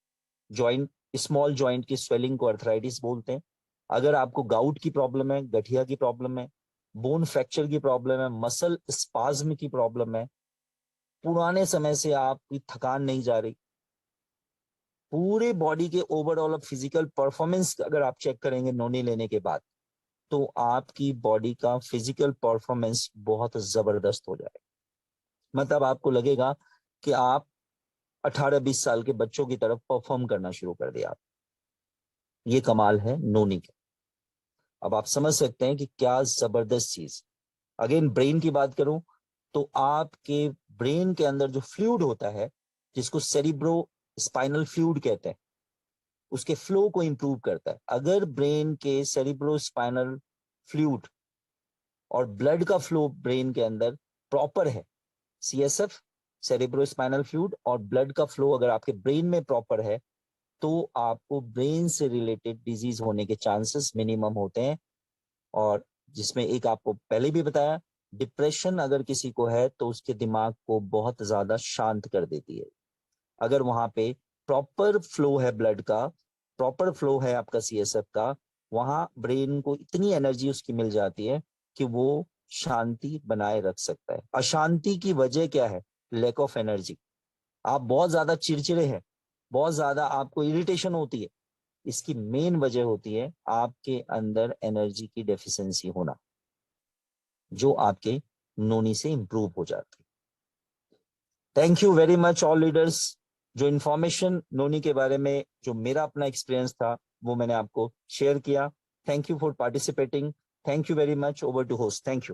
जॉइंट, स्मॉल जॉइंट की स्वेलिंग को अर्थराइटिस बोलते हैं। अगर आपको गाउट की प्रॉब्लम है, गठिया की प्रॉब्लम है, बोन फ्रैक्चर की प्रॉब्लम है, मसल स्पाज्म की प्रॉब्लम है, पुराने समय से आपकी थकान नहीं जा रही, पूरे बॉडी के ओवरऑल फिजिकल परफॉर्मेंस अगर आप चेक करेंगे नोनी लेने के बाद, तो आपकी बॉडी का फिजिकल परफॉर्मेंस बहुत जबरदस्त हो जाएगा। मतलब आपको लगेगा कि आप 18-20 साल के बच्चों की तरफ परफॉर्म करना शुरू कर दिया। ये कमाल है नोनी का। अब आप समझ सकते हैं कि क्या जबरदस्त चीज। अगेन ब्रेन की बात करूं तो आपके ब्रेन के अंदर जो फ्लूइड होता है, जिसको सेरिब्रो स्पाइनल फ्लूइड कहते हैं, उसके फ्लो को इंप्रूव करता है। अगर ब्रेन के सेरिब्रो स्पाइनल फ्लूइड और ब्लड का फ्लो ब्रेन के अंदर प्रॉपर है, सीएसएफ सेरिब्रो स्पाइनल फ्लूइड और ब्लड का फ्लो अगर आपके ब्रेन में प्रॉपर है, तो आपको ब्रेन से रिलेटेड डिजीज होने के चांसेस मिनिमम होते हैं। और जिसमें एक आपको पहले भी बताया, डिप्रेशन अगर किसी को है तो उसके दिमाग को बहुत ज्यादा शांत कर देती है। अगर वहां पे प्रॉपर फ्लो है ब्लड का, प्रॉपर फ्लो है आपका सीएसएफ का, वहां ब्रेन को इतनी एनर्जी उसकी मिल जाती है कि वो शांति बनाए रख सकता है। अशांति की वजह क्या है? Lack of energy. आप बहुत ज्यादा चिड़चिड़े हैं, बहुत ज्यादा आपको इरिटेशन होती है, इसकी मेन वजह होती है आपके अंदर एनर्जी की डेफिशिएंसी होना, जो आपके नोनी से इंप्रूव हो जाती है। Thank you very much all leaders. जो इंफॉर्मेशन नोनी के बारे में, जो मेरा अपना एक्सपीरियंस था, वो मैंने आपको शेयर किया। Thank you for participating. Thank you very much. Over to host. Thank you.